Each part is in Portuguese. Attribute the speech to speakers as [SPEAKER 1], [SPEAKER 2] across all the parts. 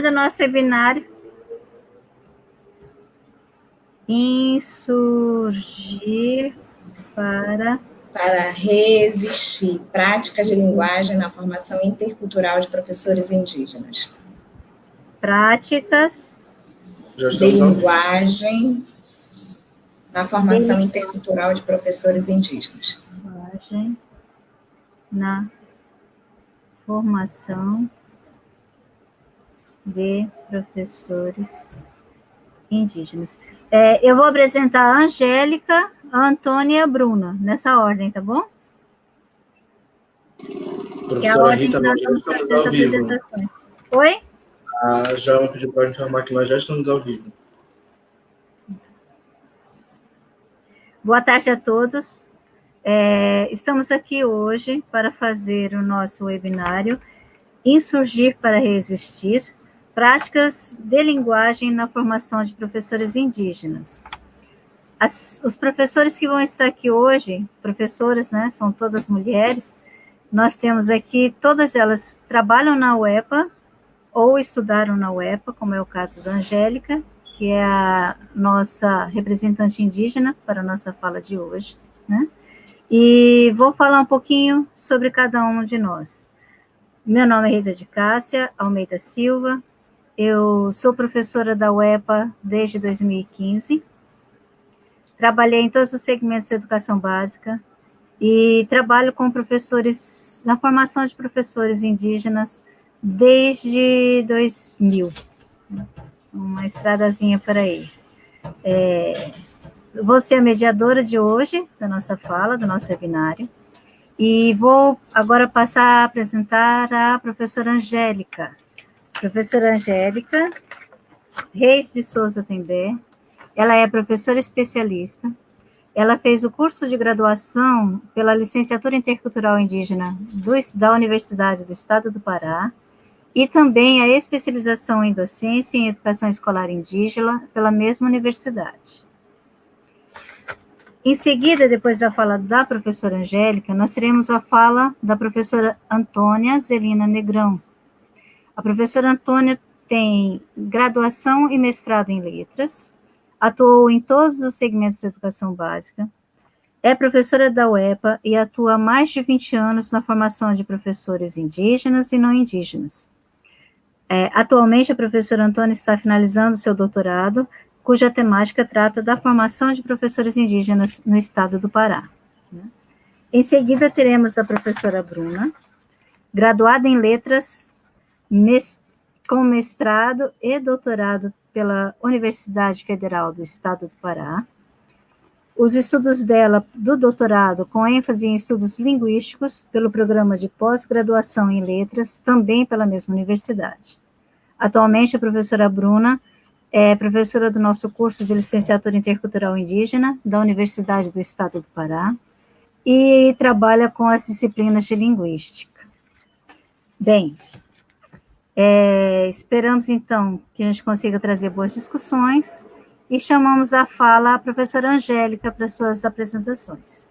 [SPEAKER 1] do nosso webinário. Insurgir
[SPEAKER 2] para resistir. Práticas de linguagem na formação intercultural de professores indígenas.
[SPEAKER 1] Práticas
[SPEAKER 2] de linguagem na formação intercultural de professores indígenas.
[SPEAKER 1] Linguagem na formação de professores indígenas. Eu vou apresentar a Angélica, a Antônia e a Bruna, nessa ordem, tá bom?
[SPEAKER 3] Professora Rita, nós já estamos ao vivo.
[SPEAKER 1] Oi?
[SPEAKER 3] A Joelma pediu para informar que nós já estamos ao vivo.
[SPEAKER 1] Boa tarde a todos. Estamos aqui hoje para fazer o nosso webinário Insurgir para Resistir, Práticas de Linguagem na Formação de Professores Indígenas. Os professores que vão estar aqui hoje, professoras, né, são todas mulheres. Nós temos aqui, todas elas trabalham na UEPA ou estudaram na UEPA, como é o caso da Angélica, que é a nossa representante indígena para a nossa fala de hoje, né? E vou falar um pouquinho sobre cada um de nós. Meu nome é Rita de Cássia Almeida Silva, eu sou professora da UEPA desde 2015, trabalhei em todos os segmentos de educação básica e trabalho com professores, na formação de professores indígenas desde 2000, uma estradazinha por aí. Vou ser a mediadora de hoje, da nossa fala, do nosso webinário, e vou agora passar a apresentar a professora Angélica. Professora Angélica Reis de Souza Tembé, ela é professora especialista, ela fez o curso de graduação pela Licenciatura Intercultural Indígena da Universidade do Estado do Pará, e também a especialização em docência e em educação escolar indígena pela mesma universidade. Em seguida, depois da fala da professora Angélica, nós teremos a fala da professora Antônia Zelina Negrão. A professora Antônia tem graduação e mestrado em letras, atuou em todos os segmentos da educação básica, é professora da UEPA e atua há mais de 20 anos na formação de professores indígenas e não indígenas. Atualmente, a professora Antônia está finalizando seu doutorado, cuja temática trata da formação de professores indígenas no estado do Pará. Em seguida, teremos a professora Bruna, graduada em letras, com mestrado e doutorado pela Universidade Federal do Estado do Pará. Os estudos dela, do doutorado, com ênfase em estudos linguísticos, pelo programa de pós-graduação em letras, também pela mesma universidade. Atualmente, a professora Bruna é professora do nosso curso de licenciatura intercultural indígena, da Universidade do Estado do Pará, e trabalha com as disciplinas de linguística. Bem, esperamos, então, que a gente consiga trazer boas discussões, e chamamos à fala a professora Angélica para suas apresentações.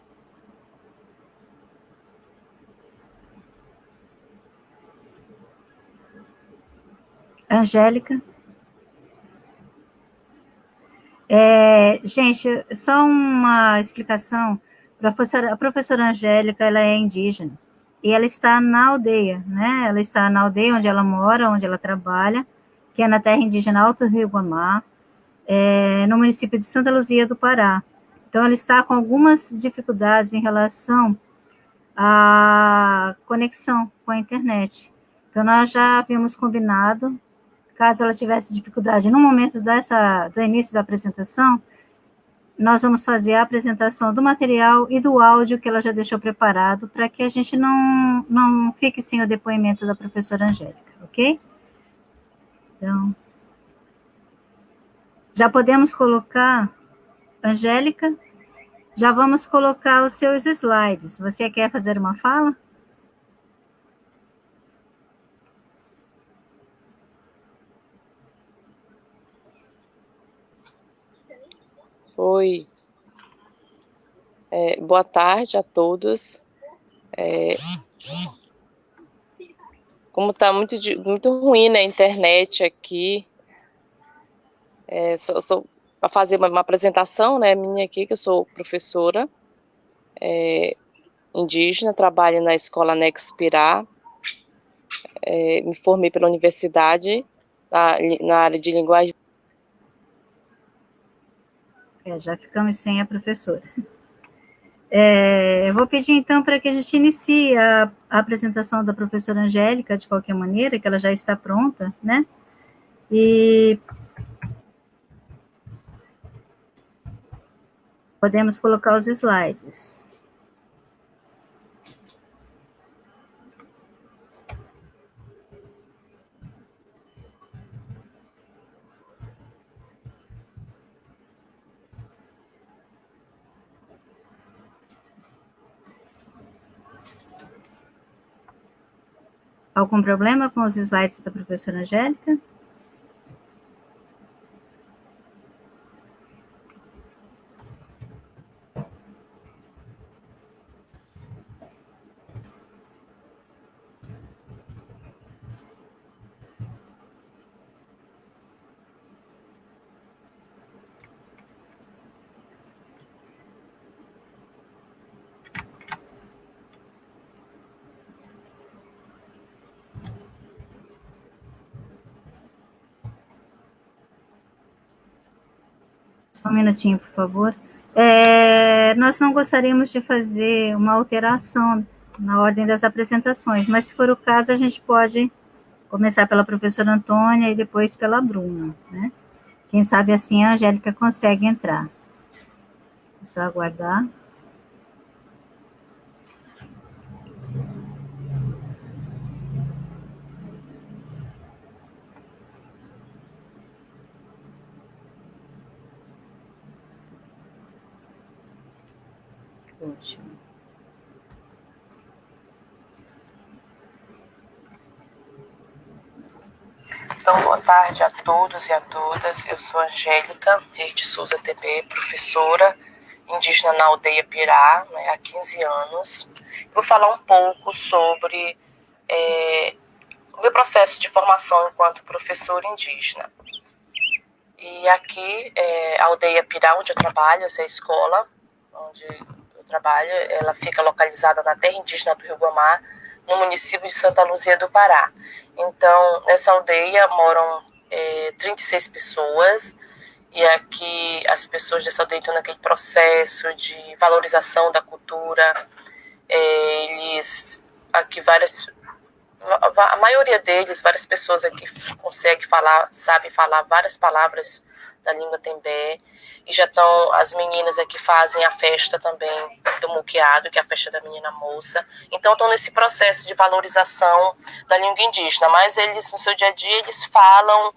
[SPEAKER 1] Angélica. Gente, só uma explicação. A professora Angélica, ela é indígena, e ela está na aldeia, né? Ela está na aldeia onde ela mora, onde ela trabalha, que é na terra indígena Alto Rio Guamá, no município de Santa Luzia do Pará. Então, ela está com algumas dificuldades em relação à conexão com a internet. Então, nós já havíamos combinado, caso ela tivesse dificuldade no momento do início da apresentação, nós vamos fazer a apresentação do material e do áudio que ela já deixou preparado, para que a gente não fique sem o depoimento da professora Angélica, ok? Então, já podemos colocar, Angélica, já vamos colocar os seus slides. Você quer fazer uma fala?
[SPEAKER 4] Oi, boa tarde a todos. Como está muito ruim, né, a internet aqui, para fazer uma apresentação, né, minha aqui, que eu sou professora indígena, trabalho na escola Nex Pirá, me formei pela universidade na área de linguagem.
[SPEAKER 1] Já ficamos sem a professora. Eu vou pedir, então, para que a gente inicie a apresentação da professora Angélica, de qualquer maneira, que ela já está pronta, né? E podemos colocar os slides. Algum problema com os slides da professora Angélica? Só um minutinho, por favor. Nós não gostaríamos de fazer uma alteração na ordem das apresentações, mas se for o caso, a gente pode começar pela professora Antônia e depois pela Bruna, né? Quem sabe assim a Angélica consegue entrar. É só aguardar. Ótimo.
[SPEAKER 4] Então, boa tarde a todos e a todas. Eu sou Angélica Reis de Souza TB, professora indígena na aldeia Pirá, né, há 15 anos. Vou falar um pouco sobre o meu processo de formação enquanto professora indígena. E aqui, a aldeia Pirá, onde eu trabalho, essa é a escola onde eu trabalho, ela fica localizada na terra indígena do Rio Guamá, no município de Santa Luzia do Pará. Então, nessa aldeia moram 36 pessoas, e aqui as pessoas dessa aldeia estão naquele processo de valorização da cultura. A maioria deles, várias pessoas aqui sabem falar várias palavras da língua Tembé, e já estão, as meninas aqui fazem a festa também do muqueado, que é a festa da menina moça. Então estão nesse processo de valorização da língua indígena, mas eles, no seu dia a dia, eles falam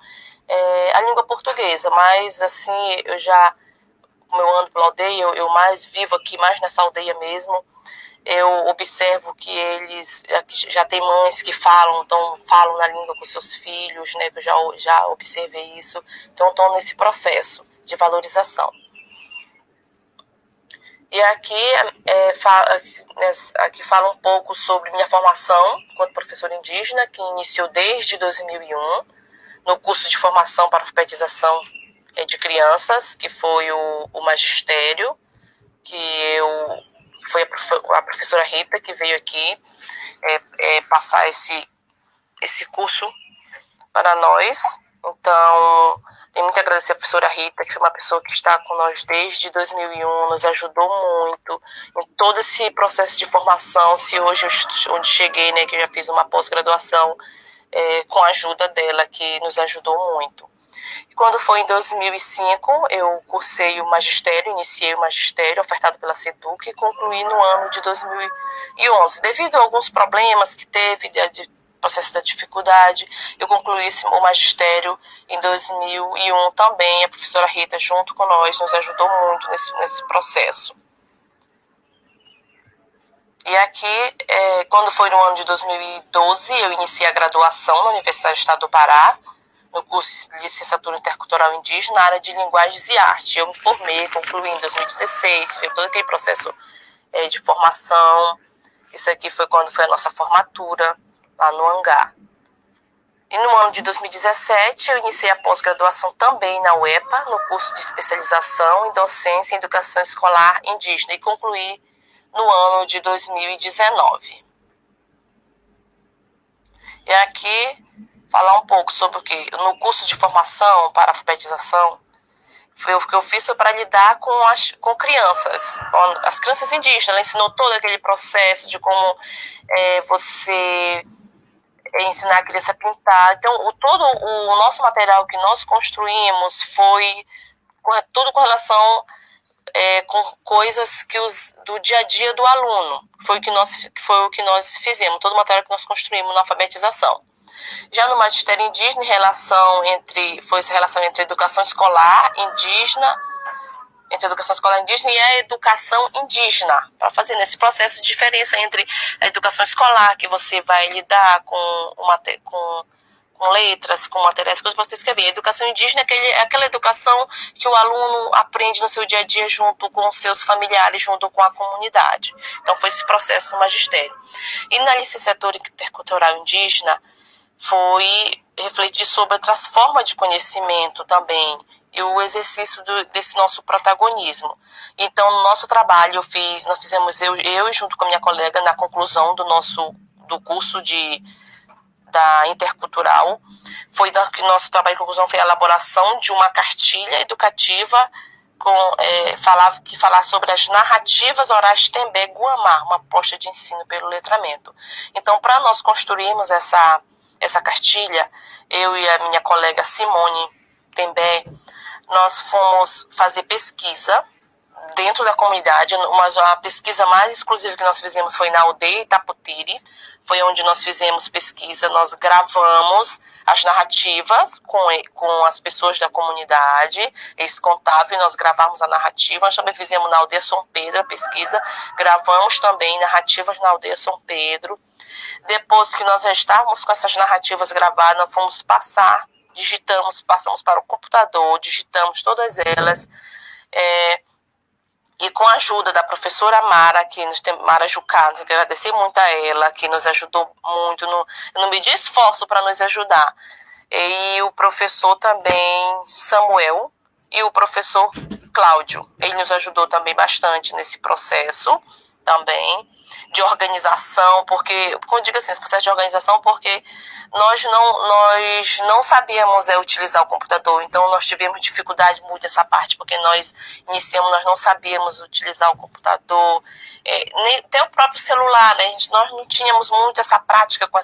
[SPEAKER 4] a língua portuguesa, mas assim, como eu ando pela aldeia, eu mais vivo aqui, mais nessa aldeia mesmo, eu observo que eles já tem mães que falam na língua com seus filhos, né, que eu já observei isso. Então estão nesse processo de valorização. E aqui fala um pouco sobre minha formação enquanto professora indígena, que iniciou desde 2001, no curso de formação para alfabetização de crianças, que foi o magistério, foi a professora Rita que veio aqui passar esse curso para nós. Então, tenho muito a agradecer a professora Rita, que foi uma pessoa que está com nós desde 2001, nos ajudou muito em todo esse processo de formação. Se hoje onde cheguei, né, que eu já fiz uma pós-graduação com a ajuda dela, que nos ajudou muito. E quando foi em 2005, eu iniciei o magistério ofertado pela SEDUC e concluí no ano de 2011. Devido a alguns problemas que teve, de processo da dificuldade, eu concluí o magistério em 2001 também. A professora Rita, junto com nós, nos ajudou muito nesse processo. E aqui, quando foi no ano de 2012, eu iniciei a graduação na Universidade do Estado do Pará, no curso de licenciatura intercultural indígena, na área de linguagens e arte. Eu me formei, concluí em 2016, fiz todo aquele processo de formação. Isso aqui foi quando foi a nossa formatura, lá no hangar. E no ano de 2017, eu iniciei a pós-graduação também na UEPA, no curso de especialização em docência e educação escolar indígena, e concluí no ano de 2019. E aqui, falar um pouco sobre o que? No curso de formação para alfabetização, o que eu fiz foi para lidar com crianças, com as crianças indígenas. Ela ensinou todo aquele processo de como você ensinar a criança a pintar. Então, todo o nosso material que nós construímos foi tudo com relação com coisas do dia a dia do aluno. Foi o que nós fizemos, todo o material que nós construímos na alfabetização. Já no magistério indígena, foi essa relação entre a educação escolar indígena e a educação indígena, para fazer nesse processo de diferença entre a educação escolar, que você vai lidar com letras, com materiais, coisas para você escrever. A educação indígena é aquela educação que o aluno aprende no seu dia a dia junto com seus familiares, junto com a comunidade. Então, foi esse processo no magistério. E na licenciatura intercultural indígena, foi refletir sobre outras formas de conhecimento também, e o exercício desse nosso protagonismo. Então, no nosso trabalho, nós fizemos, eu e junto com a minha colega, na conclusão do curso da intercultural, que nosso trabalho de conclusão foi a elaboração de uma cartilha educativa que falasse sobre as narrativas orais Tembé Guamá, uma aposta de ensino pelo letramento. Então, para nós construirmos essa cartilha, eu e a minha colega Simone Tembé, nós fomos fazer pesquisa dentro da comunidade, mas a pesquisa mais exclusiva que nós fizemos foi na aldeia Itaputiri, foi onde nós fizemos pesquisa, nós gravamos as narrativas com as pessoas da comunidade, eles contavam e nós gravamos a narrativa. Nós também fizemos na aldeia São Pedro a pesquisa, gravamos também narrativas na aldeia São Pedro. Depois que nós já estávamos com essas narrativas gravadas, nós fomos passamos para o computador, digitamos todas elas, e com a ajuda da professora Mara, Mara Jucá, agradecer muito a ela, que nos ajudou muito no meio de esforço para nos ajudar. E o professor também, Samuel, e o professor Cláudio, ele nos ajudou também bastante nesse processo também de organização, porque, como eu digo assim, esse processo de organização, porque nós não sabíamos utilizar o computador, então nós tivemos dificuldade muito nessa parte, porque nós não sabíamos utilizar o computador, nem até o próprio celular, né? Nós não tínhamos muito essa prática com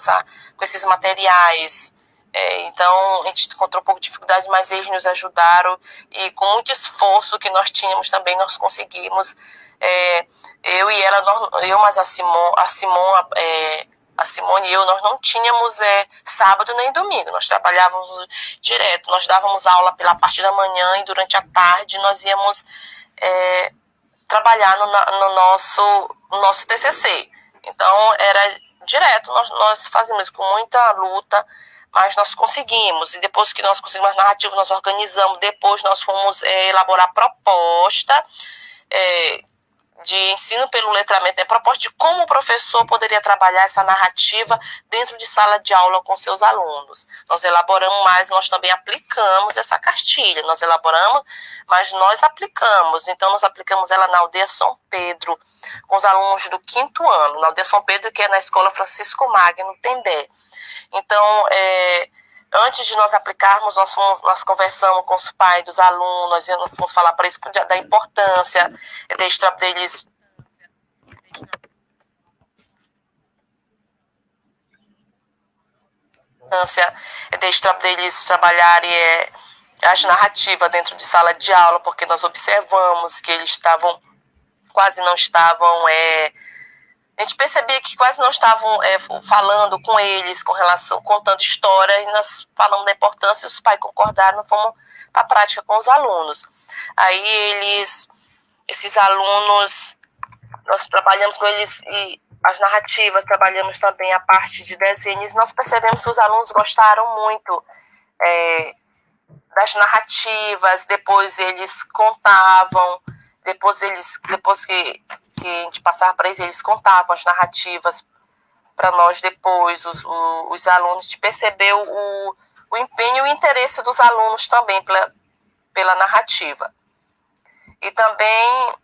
[SPEAKER 4] esses materiais, então a gente encontrou um pouco de dificuldade, mas eles nos ajudaram, e com muito esforço que nós tínhamos também, nós conseguimos. Eu e ela, mas a Simone e eu, nós não tínhamos sábado nem domingo, nós trabalhávamos direto, nós dávamos aula pela parte da manhã e durante a tarde nós íamos trabalhar no nosso TCC. Então era direto, nós fazíamos com muita luta, mas nós conseguimos. E depois que nós conseguimos as narrativas, nós organizamos, depois nós fomos elaborar a proposta de ensino pelo letramento, proposta de como o professor poderia trabalhar essa narrativa dentro de sala de aula com seus alunos. Nós elaboramos, mas nós também aplicamos essa cartilha. Nós elaboramos, mas nós aplicamos. Então, nós aplicamos ela na aldeia São Pedro, com os alunos do 5º ano, na aldeia São Pedro, que é na escola Francisco Magno, Tembé. Então, antes de nós aplicarmos, nós conversamos com os pais dos alunos, nós fomos falar para eles da importância deles trabalharem as narrativas dentro de sala de aula, porque nós observamos que eles quase não estavam... A gente percebia que quase não estavam falando com eles, contando história, e nós falamos da importância, e os pais concordaram, nós fomos para a prática com os alunos. Aí esses alunos, nós trabalhamos com eles, e as narrativas, trabalhamos também a parte de desenhos, nós percebemos que os alunos gostaram muito das narrativas, depois eles contavam, depois que a gente passava para eles contavam as narrativas para nós depois, os alunos, de perceber o empenho e o interesse dos alunos também pela narrativa. E também,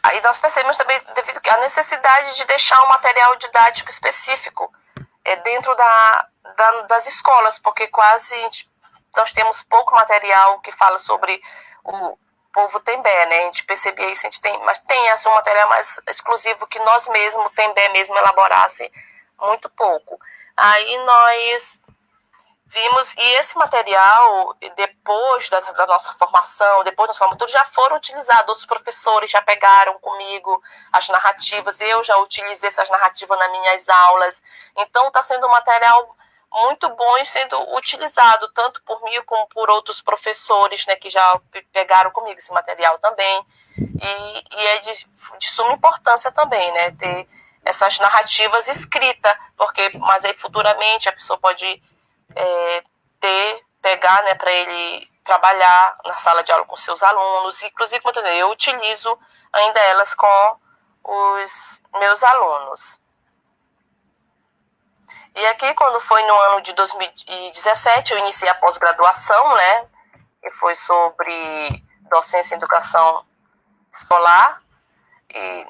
[SPEAKER 4] aí nós percebemos também, devido à necessidade de deixar um material didático específico dentro das escolas, porque nós temos pouco material que fala sobre o povo Tembé, né? A gente percebia isso, mas tem um material mais exclusivo que nós mesmos, Tembé mesmo, elaborasse muito pouco. Aí nós vimos, e esse material, depois da nossa formação, depois da nossa formatura, já foram utilizados, outros professores já pegaram comigo as narrativas, eu já utilizei essas narrativas nas minhas aulas, então está sendo um material muito bom e sendo utilizado tanto por mim como por outros professores, né, que já pegaram comigo esse material também, e é de suma importância também, né, ter essas narrativas escritas, mas aí futuramente a pessoa pode pegar, né, para ele trabalhar na sala de aula com seus alunos, inclusive eu utilizo ainda elas com os meus alunos. E aqui, quando foi no ano de 2017, eu iniciei a pós-graduação, né, que foi sobre docência e educação escolar. E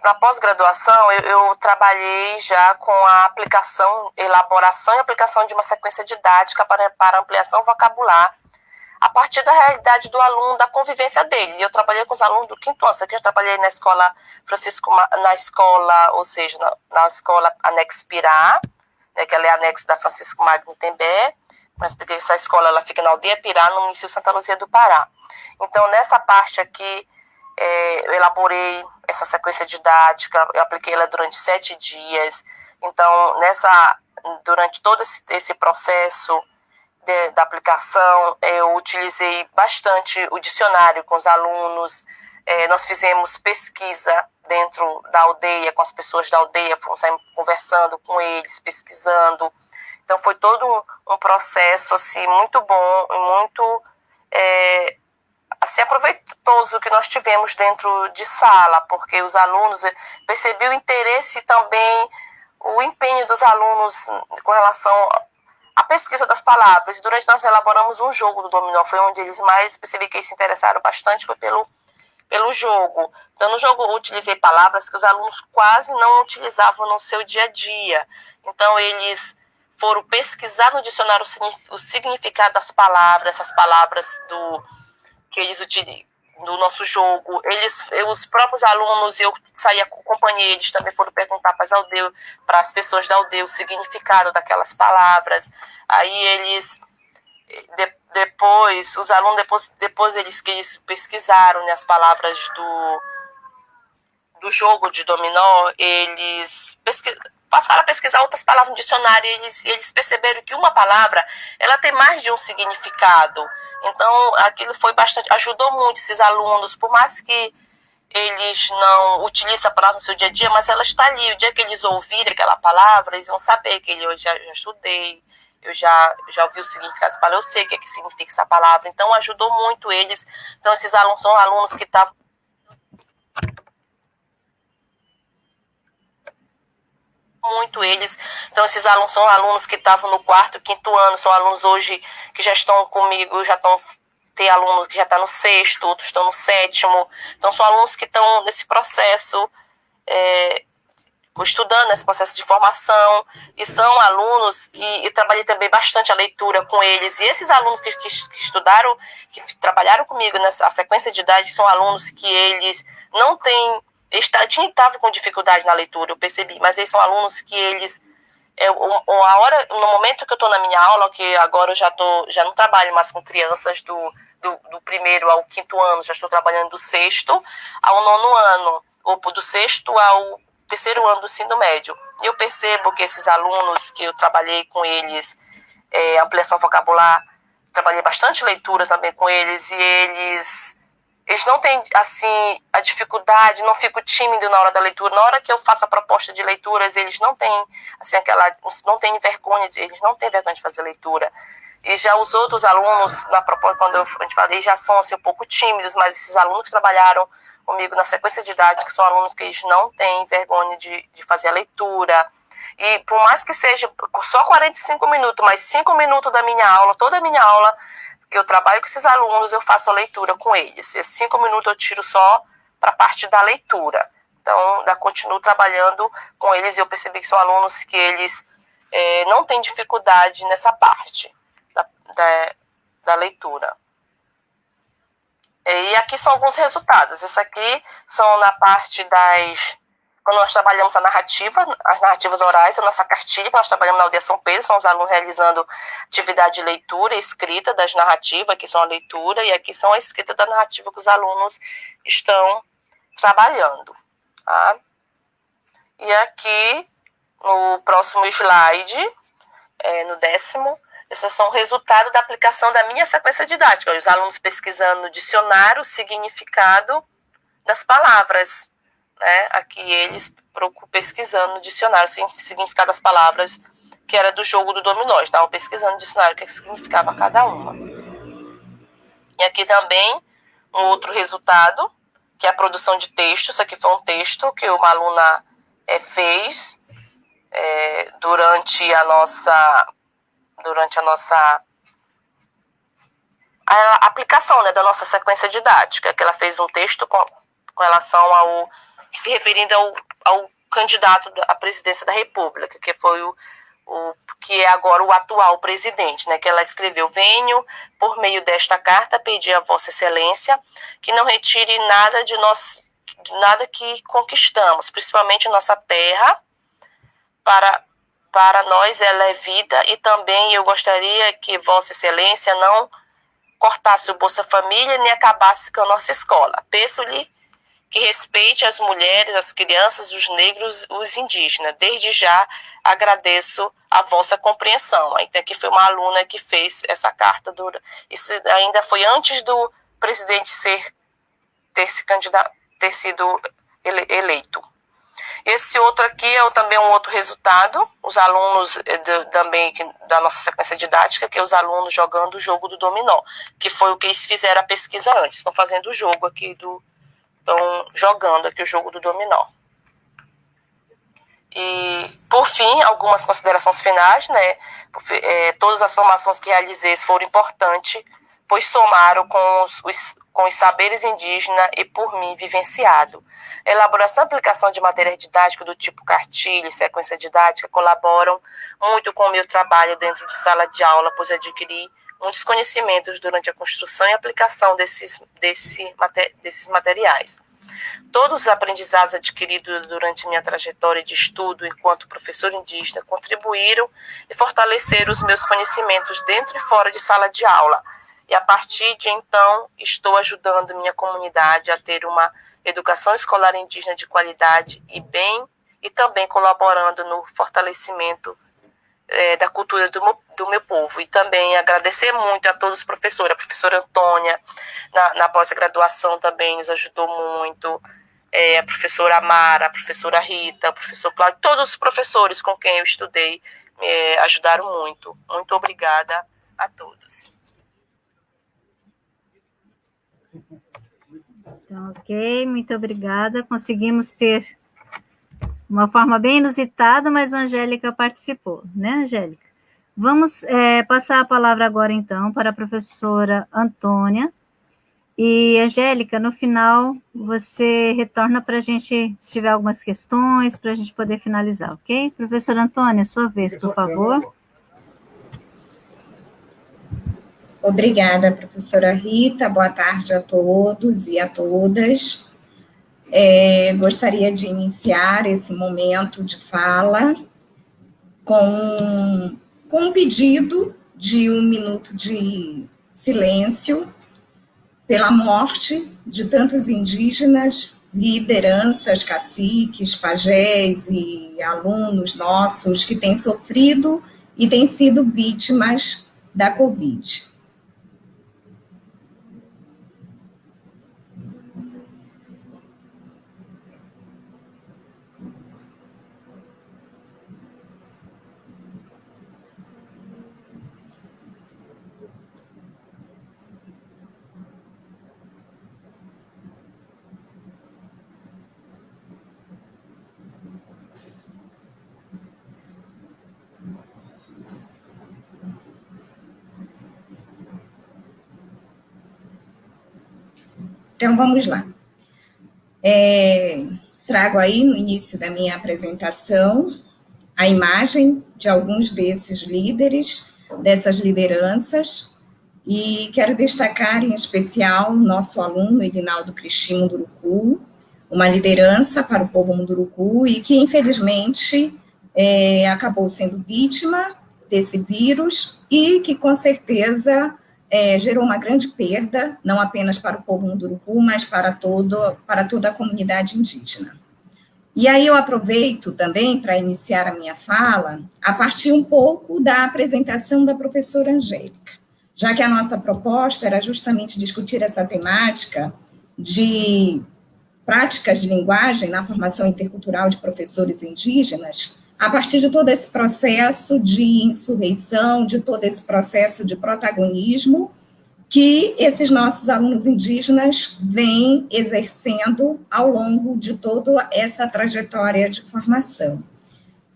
[SPEAKER 4] na pós-graduação, eu trabalhei já com a elaboração e aplicação de uma sequência didática para ampliação vocabular, a partir da realidade do aluno, da convivência dele. Eu trabalhei com os alunos do quinto ano, eu trabalhei na escola ou seja, na escola Anexo Pirá, né, que ela é anexo da Francisco Magno Tembé, mas porque essa escola ela fica na aldeia Pirá, no município de Santa Luzia do Pará. Então, nessa parte aqui, eu elaborei essa sequência didática, eu apliquei ela durante 7 dias. Então, durante todo esse processo da aplicação, eu utilizei bastante o dicionário com os alunos. Nós fizemos pesquisa dentro da aldeia, com as pessoas da aldeia, fomos conversando com eles, pesquisando. Então, foi todo um processo assim, muito bom e muito assim, aproveitoso que nós tivemos dentro de sala, porque os alunos percebiam o interesse e também o empenho dos alunos com relação à pesquisa das palavras. Durante nós elaboramos um jogo do dominó, foi onde eles mais percebi que eles se interessaram bastante, foi pelo jogo. Então, no jogo eu utilizei palavras que os alunos quase não utilizavam no seu dia a dia. Então, eles foram pesquisar no dicionário o significado das palavras, essas palavras que eles utilizam no nosso jogo. Os próprios alunos, eu saía, acompanhei eles, também foram perguntar para as pessoas da aldeia o significado daquelas palavras. Aí eles, depois, os alunos, depois eles pesquisaram, né, as palavras do jogo de dominó, eles passaram a pesquisar outras palavras no dicionário e eles perceberam que uma palavra ela tem mais de um significado. Então, aquilo ajudou muito esses alunos, por mais que eles não utilizem a palavra no seu dia a dia, mas ela está ali. O dia que eles ouvirem aquela palavra, eles vão saber que eu já estudei, eu já ouvi o significado dessa palavra, eu sei o que significa essa palavra. Então, ajudou muito eles. Então, esses alunos são alunos que estavam muito eles. Então, esses alunos são alunos que estavam no 4º, 5º ano, são alunos hoje que já estão comigo, tem alunos que já estão no 6º, outros estão no 7º. Então, são alunos que estão nesse processo, estudando nesse processo de formação, e são alunos que eu trabalhei também bastante a leitura com eles. E esses alunos que estudaram, que trabalharam comigo nessa sequência de idade, são alunos que eles não têm. Eles estavam com dificuldade na leitura, eu percebi, mas eles são alunos que eles, no momento que eu estou na minha aula, que agora eu já não trabalho mais com crianças do 1º ao 5º ano, já estou trabalhando do 6º ao 9º ano, ou do 6º ao 3º ano do ensino médio. E eu percebo que esses alunos que eu trabalhei com eles, ampliação vocabular, trabalhei bastante leitura também com eles, e eles não têm, assim, a dificuldade, não ficam tímidos na hora da leitura. Na hora que eu faço a proposta de leituras, eles não têm, assim, não têm vergonha, eles não têm vergonha de fazer leitura. E já os outros alunos, na proposta, quando a gente falei, já são, assim, um pouco tímidos, mas esses alunos que trabalharam comigo na sequência didática são alunos que eles não têm vergonha de fazer a leitura. E por mais que seja só 45 minutos, mas 5 minutos da minha aula, toda a minha aula, que eu trabalho com esses alunos, eu faço a leitura com eles. Esses 5 minutos eu tiro só para a parte da leitura. Então, ainda continuo trabalhando com eles e eu percebi que são alunos que eles não têm dificuldade nessa parte da leitura. E aqui são alguns resultados. Isso aqui são na parte quando nós trabalhamos a narrativa, as narrativas orais, a nossa cartilha, que nós trabalhamos na Aldeia São Pedro, são os alunos realizando atividade de leitura e escrita das narrativas, aqui são a leitura, e aqui são a escrita da narrativa que os alunos estão trabalhando. Tá? E aqui, no próximo slide, no 10º, esses são o resultado da aplicação da minha sequência didática. Os alunos pesquisando no dicionário o significado das palavras. Né? Aqui eles pesquisando no dicionário o significado das palavras, que era do jogo do dominó. Estavam pesquisando no dicionário o que significava cada uma. E aqui também um outro resultado, que é a produção de texto. Isso aqui foi um texto que uma aluna fez durante a nossa a aplicação, né, da nossa sequência didática, que ela fez um texto com relação se referindo ao candidato à presidência da República, que foi que é agora o atual presidente, né, que ela escreveu: venho, por meio desta carta, pedir a Vossa Excelência que não retire nada de nada que conquistamos, principalmente nossa terra, para nós ela é vida, e também eu gostaria que Vossa Excelência não cortasse o Bolsa Família nem acabasse com a nossa escola. Peço-lhe que respeite as mulheres, as crianças, os negros, os indígenas. Desde já agradeço a vossa compreensão. Então, aqui foi uma aluna que fez essa carta. Isso ainda foi antes do presidente ter sido eleito. Esse outro aqui é também um outro resultado. Os alunos também da nossa sequência didática, que é os alunos jogando o jogo do dominó, que foi o que eles fizeram a pesquisa antes. Estão fazendo o jogo aqui estão jogando aqui o jogo do dominó. E, por fim, algumas considerações finais, né? Todas as formações que realizei foram importantes, pois somaram com os saberes indígenas e, por mim, vivenciado. Elaboração e aplicação de matéria didática do tipo cartilha e sequência didática colaboram muito com o meu trabalho dentro de sala de aula, pois adquiri muitos conhecimentos durante a construção e aplicação desses materiais. Todos os aprendizados adquiridos durante minha trajetória de estudo enquanto professor indígena contribuíram e fortaleceram os meus conhecimentos dentro e fora de sala de aula. E a partir de então, estou ajudando minha comunidade a ter uma educação escolar indígena de qualidade e também colaborando no fortalecimento da cultura do meu povo. E também agradecer muito a todos os professores. A professora Antônia, na pós-graduação, também nos ajudou muito. A professora Amara, a professora Rita, o professor Cláudio, todos os professores com quem eu estudei ajudaram muito. Muito obrigada a todos.
[SPEAKER 1] Então, ok, muito obrigada. Conseguimos ter uma forma bem inusitada, mas a Angélica participou, né, Angélica? Vamos passar a palavra agora, então, para a professora Antônia. E, Angélica, no final, você retorna para a gente, se tiver algumas questões, para a gente poder finalizar, ok? Professora Antônia, sua vez, por favor.
[SPEAKER 2] Obrigada, professora Rita. Boa tarde a todos e a todas. Gostaria de iniciar esse momento de fala com um pedido de 1 minuto de silêncio pela morte de tantos indígenas, lideranças, caciques, pajés e alunos nossos que têm sofrido e têm sido vítimas da Covid. Então, vamos lá. Trago aí, no início da minha apresentação, a imagem de alguns desses líderes, dessas lideranças, e quero destacar, em especial, nosso aluno, Edinaldo Cristi Munduruku, uma liderança para o povo Munduruku, e que, infelizmente, acabou sendo vítima desse vírus, e que, com certeza, gerou uma grande perda, não apenas para o povo Munduruku, mas para toda a comunidade indígena. E aí eu aproveito também para iniciar a minha fala a partir um pouco da apresentação da professora Angélica, já que a nossa proposta era justamente discutir essa temática de práticas de linguagem na formação intercultural de professores indígenas, a partir de todo esse processo de insurreição, de todo esse processo de protagonismo que esses nossos alunos indígenas vêm exercendo ao longo de toda essa trajetória de formação.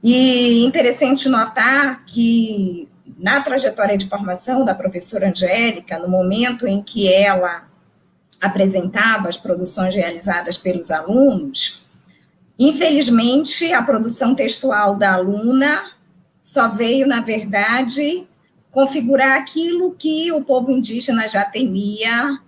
[SPEAKER 2] E interessante notar que, na trajetória de formação da professora Angélica, no momento em que ela apresentava as produções realizadas pelos alunos, infelizmente, a produção textual da aluna só veio, na verdade, configurar aquilo que o povo indígena já temia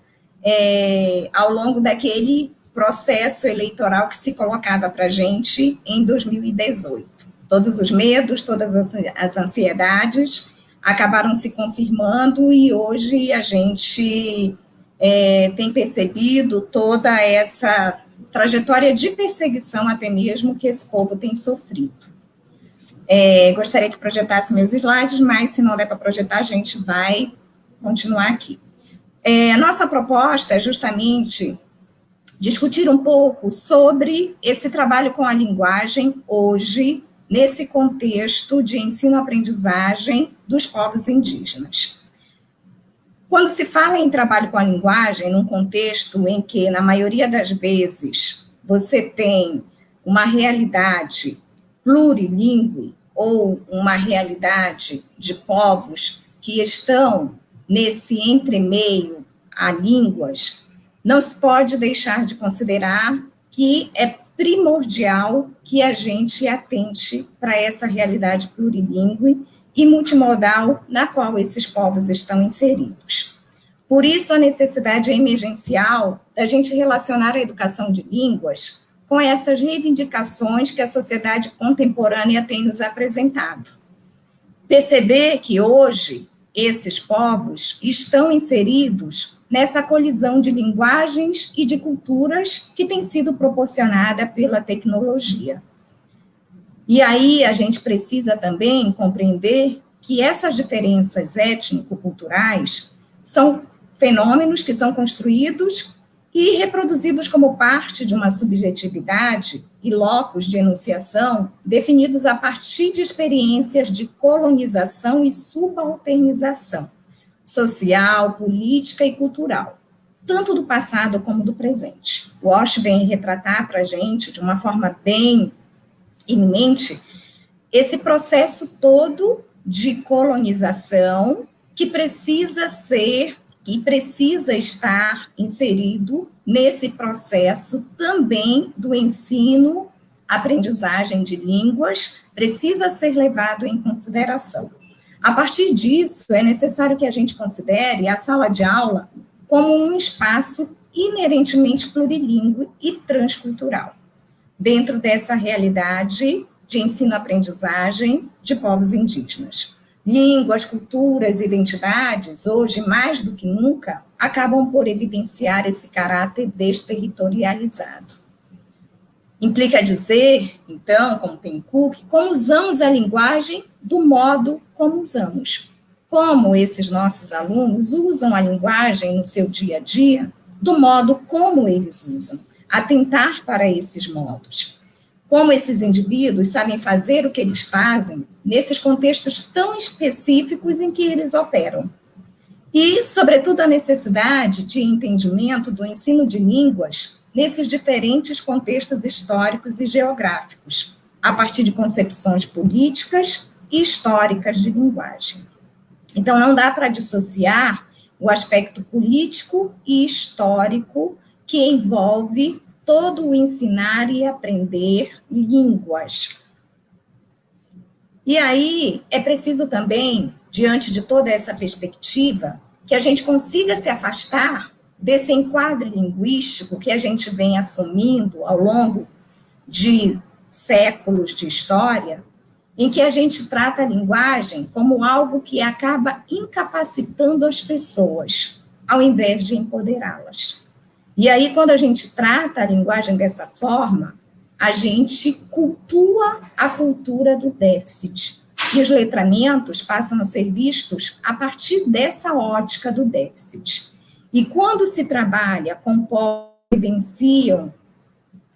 [SPEAKER 2] ao longo daquele processo eleitoral que se colocava para a gente em 2018. Todos os medos, todas as ansiedades acabaram se confirmando e hoje a gente tem percebido toda essa trajetória de perseguição até mesmo que esse povo tem sofrido. Gostaria que projetasse meus slides, mas se não der para projetar, a gente vai continuar aqui. A nossa proposta é justamente discutir um pouco sobre esse trabalho com a linguagem hoje, nesse contexto de ensino-aprendizagem dos povos indígenas. Quando se fala em trabalho com a linguagem, num contexto em que, na maioria das vezes, você tem uma realidade plurilingüe, ou uma realidade de povos que estão nesse entremeio a línguas, não se pode deixar de considerar que é primordial que a gente atente para essa realidade plurilingüe e multimodal na qual esses povos estão inseridos. Por isso, a necessidade emergencial da gente relacionar a educação de línguas com essas reivindicações que a sociedade contemporânea tem nos apresentado. Perceber que hoje esses povos estão inseridos nessa colisão de linguagens e de culturas que tem sido proporcionada pela tecnologia. E aí a gente precisa também compreender que essas diferenças étnico-culturais são fenômenos que são construídos e reproduzidos como parte de uma subjetividade e locus de enunciação definidos a partir de experiências de colonização e subalternização social, política e cultural, tanto do passado como do presente. Walsh vem retratar para a gente, de uma forma bem iminente, esse processo todo de colonização que precisa estar inserido nesse processo também do ensino, aprendizagem de línguas, precisa ser levado em consideração. A partir disso, é necessário que a gente considere a sala de aula como um espaço inerentemente plurilingüe e transcultural, dentro dessa realidade de ensino-aprendizagem de povos indígenas. Línguas, culturas, identidades, hoje, mais do que nunca, acabam por evidenciar esse caráter desterritorializado. Implica dizer, então, como Penku, que como usamos a linguagem do modo como usamos. Como esses nossos alunos usam a linguagem no seu dia a dia, do modo como eles usam. Atentar para esses modos. Como esses indivíduos sabem fazer o que eles fazem nesses contextos tão específicos em que eles operam. E, sobretudo, a necessidade de entendimento do ensino de línguas nesses diferentes contextos históricos e geográficos, a partir de concepções políticas e históricas de linguagem. Então, não dá para dissociar o aspecto político e histórico que envolve todo o ensinar e aprender línguas. E aí é preciso também, diante de toda essa perspectiva, que a gente consiga se afastar desse enquadro linguístico que a gente vem assumindo ao longo de séculos de história, em que a gente trata a linguagem como algo que acaba incapacitando as pessoas, ao invés de empoderá-las. E aí, quando a gente trata a linguagem dessa forma, a gente cultua a cultura do déficit. E os letramentos passam a ser vistos a partir dessa ótica do déficit. E quando se trabalha com povos que vivenciam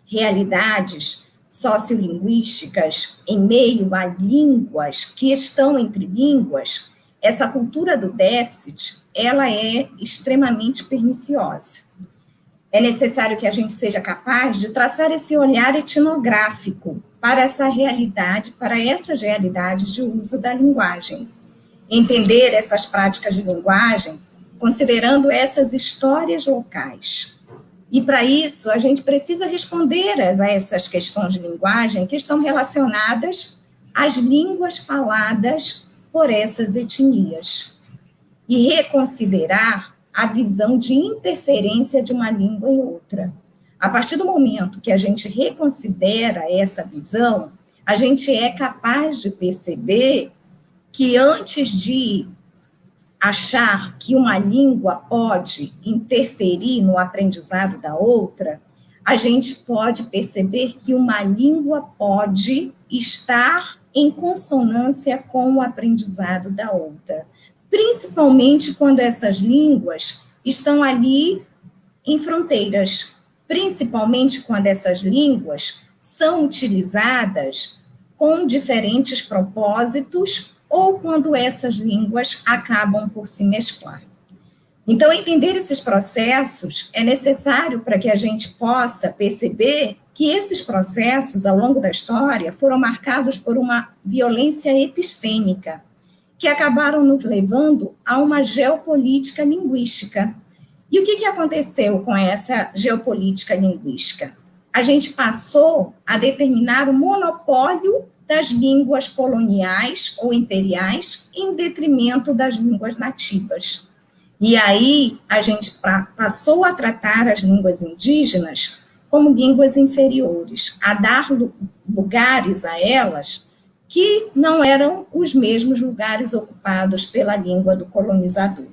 [SPEAKER 2] realidades sociolinguísticas em meio a línguas que estão entre línguas, essa cultura do déficit, ela é extremamente perniciosa. É necessário que a gente seja capaz de traçar esse olhar etnográfico para essa realidade, para essas realidades de uso da linguagem. Entender essas práticas de linguagem, considerando essas histórias locais. E, para isso, a gente precisa responder a essas questões de linguagem que estão relacionadas às línguas faladas por essas etnias. E reconsiderar a visão de interferência de uma língua em outra. A partir do momento que a gente reconsidera essa visão, a gente é capaz de perceber que antes de achar que uma língua pode interferir no aprendizado da outra, a gente pode perceber que uma língua pode estar em consonância com o aprendizado da outra, principalmente quando essas línguas estão ali em fronteiras, principalmente quando essas línguas são utilizadas com diferentes propósitos ou quando essas línguas acabam por se mesclar. Então, entender esses processos é necessário para que a gente possa perceber que esses processos, ao longo da história, foram marcados por uma violência epistêmica, que acabaram nos levando a uma geopolítica linguística. E o que aconteceu com essa geopolítica linguística? A gente passou a determinar o monopólio das línguas coloniais ou imperiais em detrimento das línguas nativas. E aí a gente passou a tratar as línguas indígenas como línguas inferiores, a dar lugares a elas que não eram os mesmos lugares ocupados pela língua do colonizador.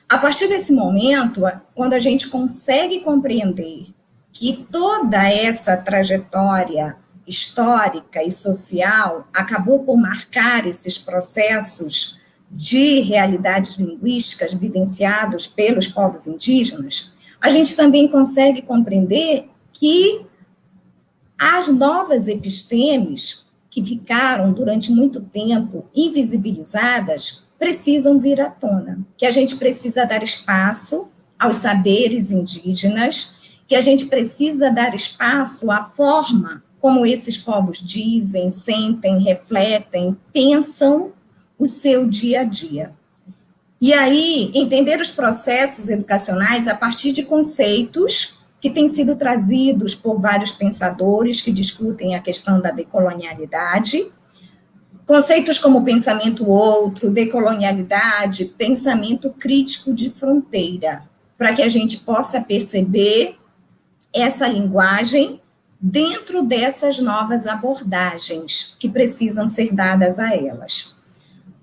[SPEAKER 2] A partir desse momento, quando a gente consegue compreender que toda essa trajetória histórica e social acabou por marcar esses processos de realidades linguísticas vivenciados pelos povos indígenas, a gente também consegue compreender que as novas epistemes que ficaram durante muito tempo invisibilizadas precisam vir à tona, que a gente precisa dar espaço aos saberes indígenas, que a gente precisa dar espaço à forma como esses povos dizem, sentem, refletem, pensam o seu dia a dia. E aí, entender os processos educacionais a partir de conceitos que têm sido trazidos por vários pensadores que discutem a questão da decolonialidade, conceitos como pensamento outro, decolonialidade, pensamento crítico de fronteira, para que a gente possa perceber essa linguagem dentro dessas novas abordagens que precisam ser dadas a elas.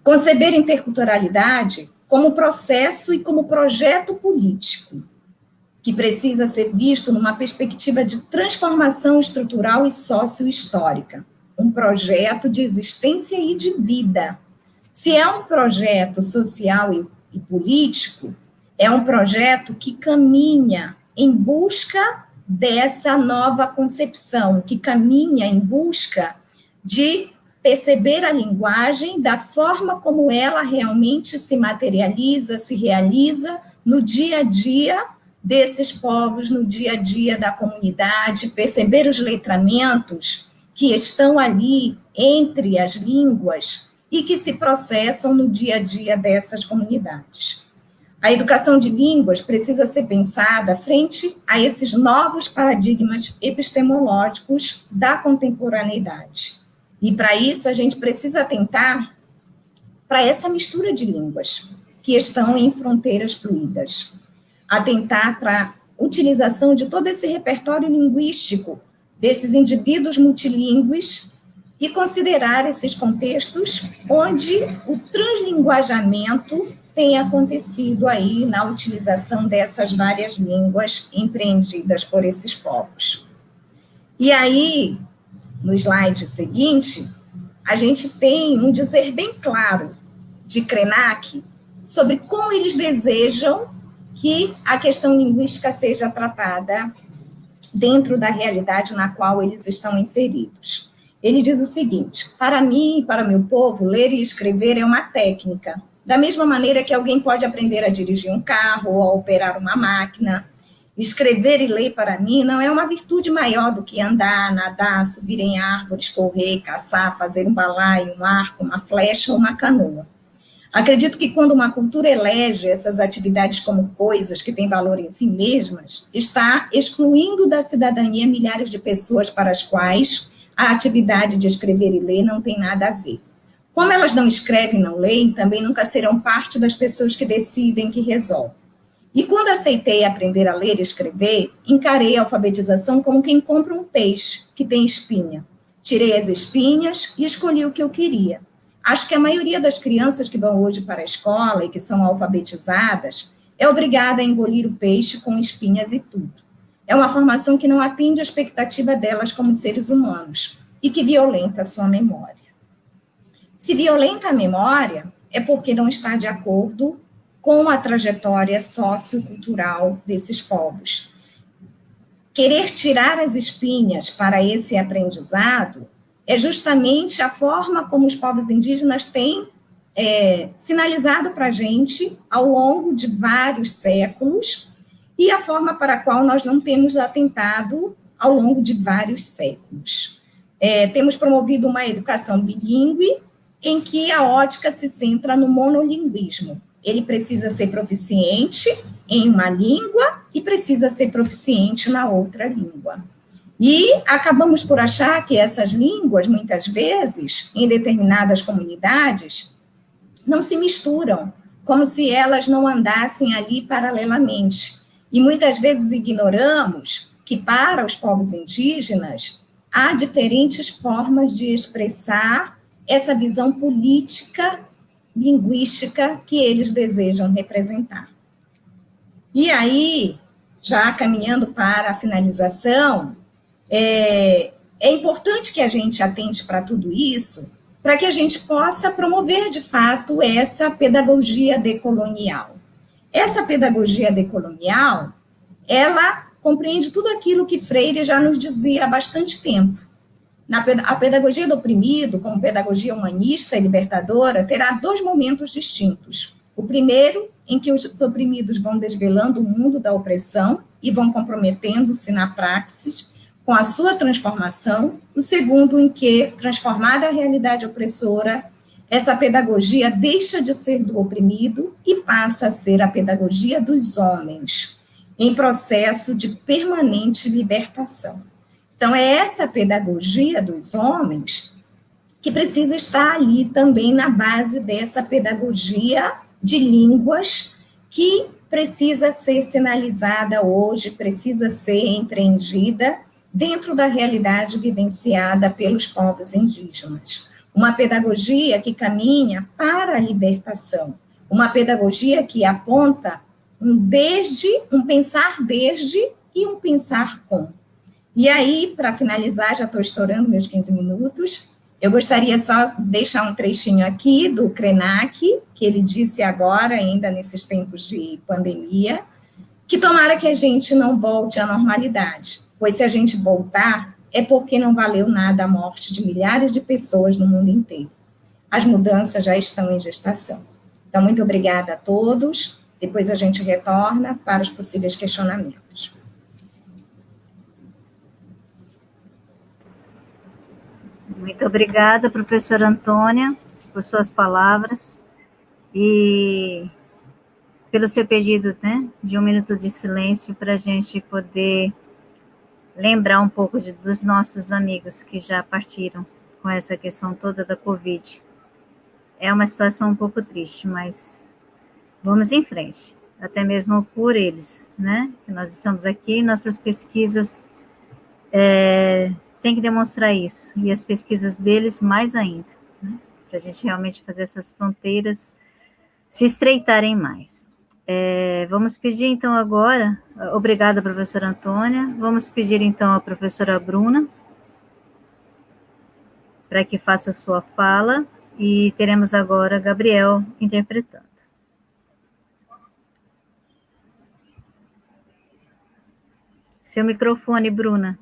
[SPEAKER 2] Conceber interculturalidade como processo e como projeto político, que precisa ser visto numa perspectiva de transformação estrutural e sociohistórica, um projeto de existência e de vida. Se é um projeto social e político, é um projeto que caminha em busca dessa nova concepção, que caminha em busca de perceber a linguagem da forma como ela realmente se materializa, se realiza no dia a dia desses povos, no dia a dia da comunidade, perceber os letramentos que estão ali entre as línguas e que se processam no dia a dia dessas comunidades. A educação de línguas precisa ser pensada frente a esses novos paradigmas epistemológicos da contemporaneidade. E, para isso, a gente precisa atentar para essa mistura de línguas que estão em fronteiras fluídas. Atentar para a utilização de todo esse repertório linguístico desses indivíduos multilingües e considerar esses contextos onde o translinguajamento tem acontecido aí na utilização dessas várias línguas empreendidas por esses povos. E aí, no slide seguinte, a gente tem um dizer bem claro de Krenak sobre como eles desejam que a questão linguística seja tratada dentro da realidade na qual eles estão inseridos. Ele diz o seguinte: para mim e para meu povo, ler e escrever é uma técnica, da mesma maneira que alguém pode aprender a dirigir um carro ou a operar uma máquina. Escrever e ler, para mim, não é uma virtude maior do que andar, nadar, subir em árvores, correr, caçar, fazer um balaio, um arco, uma flecha ou uma canoa. Acredito que quando uma cultura elege essas atividades como coisas que têm valor em si mesmas, está excluindo da cidadania milhares de pessoas para as quais a atividade de escrever e ler não tem nada a ver. Como elas não escrevem e não leem, também nunca serão parte das pessoas que decidem, que resolvem. E quando aceitei aprender a ler e escrever, encarei a alfabetização como quem compra um peixe que tem espinha. Tirei as espinhas e escolhi o que eu queria. Acho que a maioria das crianças que vão hoje para a escola e que são alfabetizadas é obrigada a engolir o peixe com espinhas e tudo. É uma formação que não atende à expectativa delas como seres humanos e que violenta a sua memória. Se violenta a memória, é porque não está de acordo com a trajetória sociocultural desses povos. Querer tirar as espinhas para esse aprendizado é justamente a forma como os povos indígenas têm sinalizado para a gente ao longo de vários séculos e a forma para a qual nós não temos atentado ao longo de vários séculos. Temos promovido uma educação bilíngue em que a ótica se centra no monolinguismo. Ele precisa ser proficiente em uma língua e precisa ser proficiente na outra língua. E acabamos por achar que essas línguas, muitas vezes, em determinadas comunidades, não se misturam, como se elas não andassem ali paralelamente. E muitas vezes ignoramos que, para os povos indígenas, há diferentes formas de expressar essa visão política, linguística que eles desejam representar. E aí, já caminhando para a finalização, é importante que a gente atente para tudo isso, para que a gente possa promover, de fato, essa pedagogia decolonial. Essa pedagogia decolonial, ela compreende tudo aquilo que Freire já nos dizia há bastante tempo. A pedagogia do oprimido, como pedagogia humanista e libertadora, terá dois momentos distintos. O primeiro, em que os oprimidos vão desvelando o mundo da opressão e vão comprometendo-se na praxis com a sua transformação. O segundo, em que, transformada a realidade opressora, essa pedagogia deixa de ser do oprimido e passa a ser a pedagogia dos homens, em processo de permanente libertação. Então, é essa pedagogia dos homens que precisa estar ali também na base dessa pedagogia de línguas que precisa ser sinalizada hoje, precisa ser empreendida dentro da realidade vivenciada pelos povos indígenas. Uma pedagogia que caminha para a libertação, uma pedagogia que aponta um pensar desde e um pensar com. E aí, para finalizar, já estou estourando meus 15 minutos, eu gostaria só de deixar um trechinho aqui do Krenak, que ele disse agora, ainda nesses tempos de pandemia, que tomara que a gente não volte à normalidade, pois se a gente voltar, é porque não valeu nada a morte de milhares de pessoas no mundo inteiro. As mudanças já estão em gestação. Então, muito obrigada a todos. Depois a gente retorna para os possíveis questionamentos.
[SPEAKER 1] Muito obrigada, professora Antônia, por suas palavras. E pelo seu pedido, né, de 1 minuto de silêncio para a gente poder lembrar um pouco dos nossos amigos que já partiram com essa questão toda da Covid. É uma situação um pouco triste, mas vamos em frente, até mesmo por eles, né? Nós estamos aqui, nossas pesquisas têm que demonstrar isso, e as pesquisas deles mais ainda, né? Para a gente realmente fazer essas fronteiras se estreitarem mais. Vamos pedir, então, agora, obrigada, professora Antônia, vamos pedir, então, a professora Bruna, para que faça a sua fala, e teremos agora Gabriel interpretando. Seu microfone, Bruna.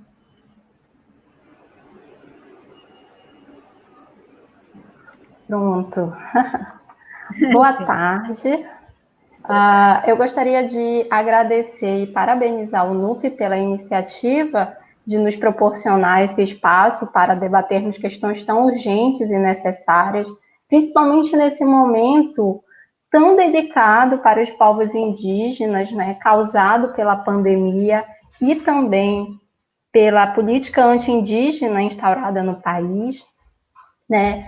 [SPEAKER 5] Pronto. Boa tarde. Eu gostaria de agradecer e parabenizar o NUP pela iniciativa de nos proporcionar esse espaço para debatermos questões tão urgentes e necessárias, principalmente nesse momento tão dedicado para os povos indígenas, né, causado pela pandemia e também pela política anti-indígena instaurada no país, né?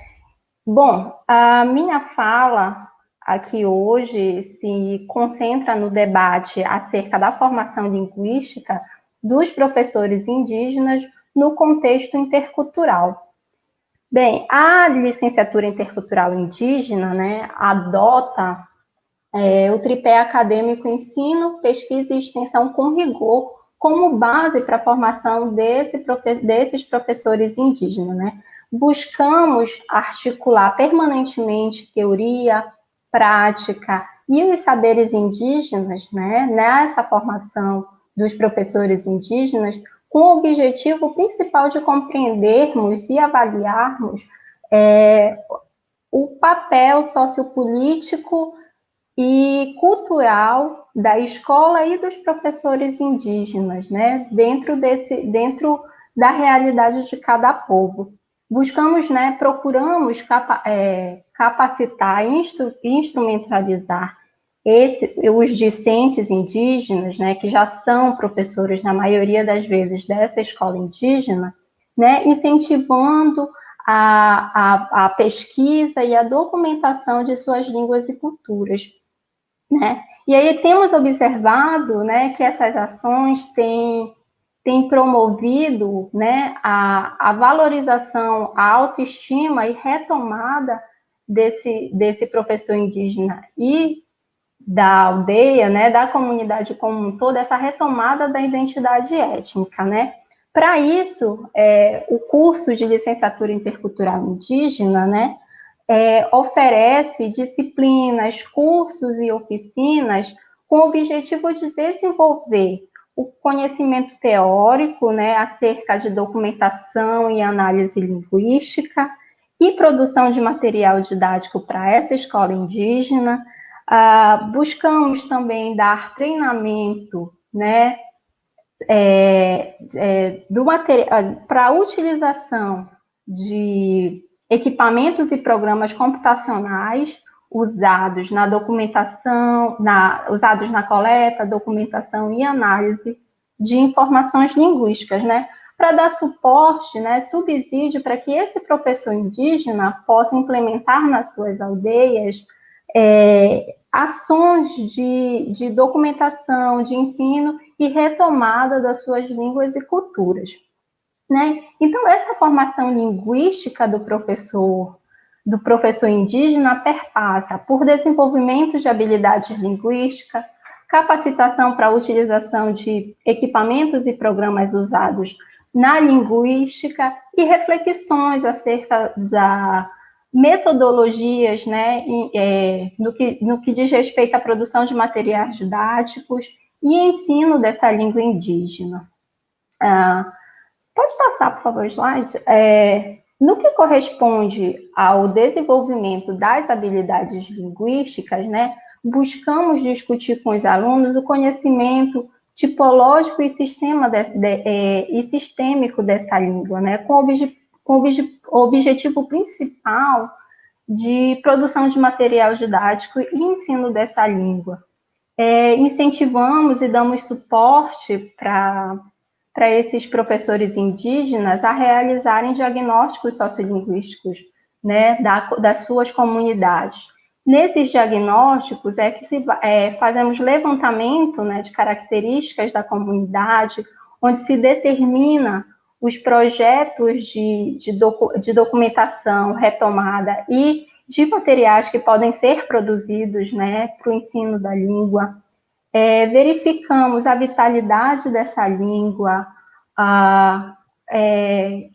[SPEAKER 5] Bom, a minha fala aqui hoje se concentra no debate acerca da formação linguística dos professores indígenas no contexto intercultural. Bem, a licenciatura intercultural indígena, né, adota o tripé acadêmico ensino, pesquisa e extensão com rigor como base para a formação desses professores indígenas, né? Buscamos articular permanentemente teoria, prática e os saberes indígenas, né, nessa formação dos professores indígenas, com o objetivo principal de compreendermos e avaliarmos o papel sociopolítico e cultural da escola e dos professores indígenas, né, dentro da realidade de cada povo. Buscamos, né, procuramos capacitar e instrumentalizar os discentes indígenas, né, que já são professores, na maioria das vezes, dessa escola indígena, né, incentivando a pesquisa e a documentação de suas línguas e culturas, né? E aí temos observado, né, que essas ações têm promovido, né, a valorização, a autoestima e retomada desse professor indígena e da aldeia, né, da comunidade como um todo, essa retomada da identidade étnica, né? Para isso, o curso de licenciatura intercultural indígena, né, oferece disciplinas, cursos e oficinas com o objetivo de desenvolver o conhecimento teórico, né, acerca de documentação e análise linguística e produção de material didático para essa escola indígena. Buscamos também dar treinamento, né, para a utilização de equipamentos e programas computacionais usados na documentação, usados na coleta, documentação e análise de informações linguísticas, né? Para dar suporte, né, subsídio para que esse professor indígena possa implementar nas suas aldeias ações de documentação, de ensino e retomada das suas línguas e culturas, né? Então, essa formação linguística do professor indígena perpassa por desenvolvimento de habilidades linguísticas, capacitação para a utilização de equipamentos e programas usados na linguística e reflexões acerca da metodologias, né, no que diz respeito à produção de materiais didáticos e ensino dessa língua indígena. Pode passar, por favor, o slide? No que corresponde ao desenvolvimento das habilidades linguísticas, né, buscamos discutir com os alunos o conhecimento tipológico e sistêmico dessa língua, né, com o objetivo principal de produção de material didático e ensino dessa língua. incentivamos e damos suporte para esses professores indígenas a realizarem diagnósticos sociolinguísticos, né, das suas comunidades. Nesses diagnósticos fazemos levantamento, né, de características da comunidade, onde se determina os projetos de documentação retomada e de materiais que podem ser produzidos, né, para o ensino da língua. Verificamos a vitalidade dessa língua,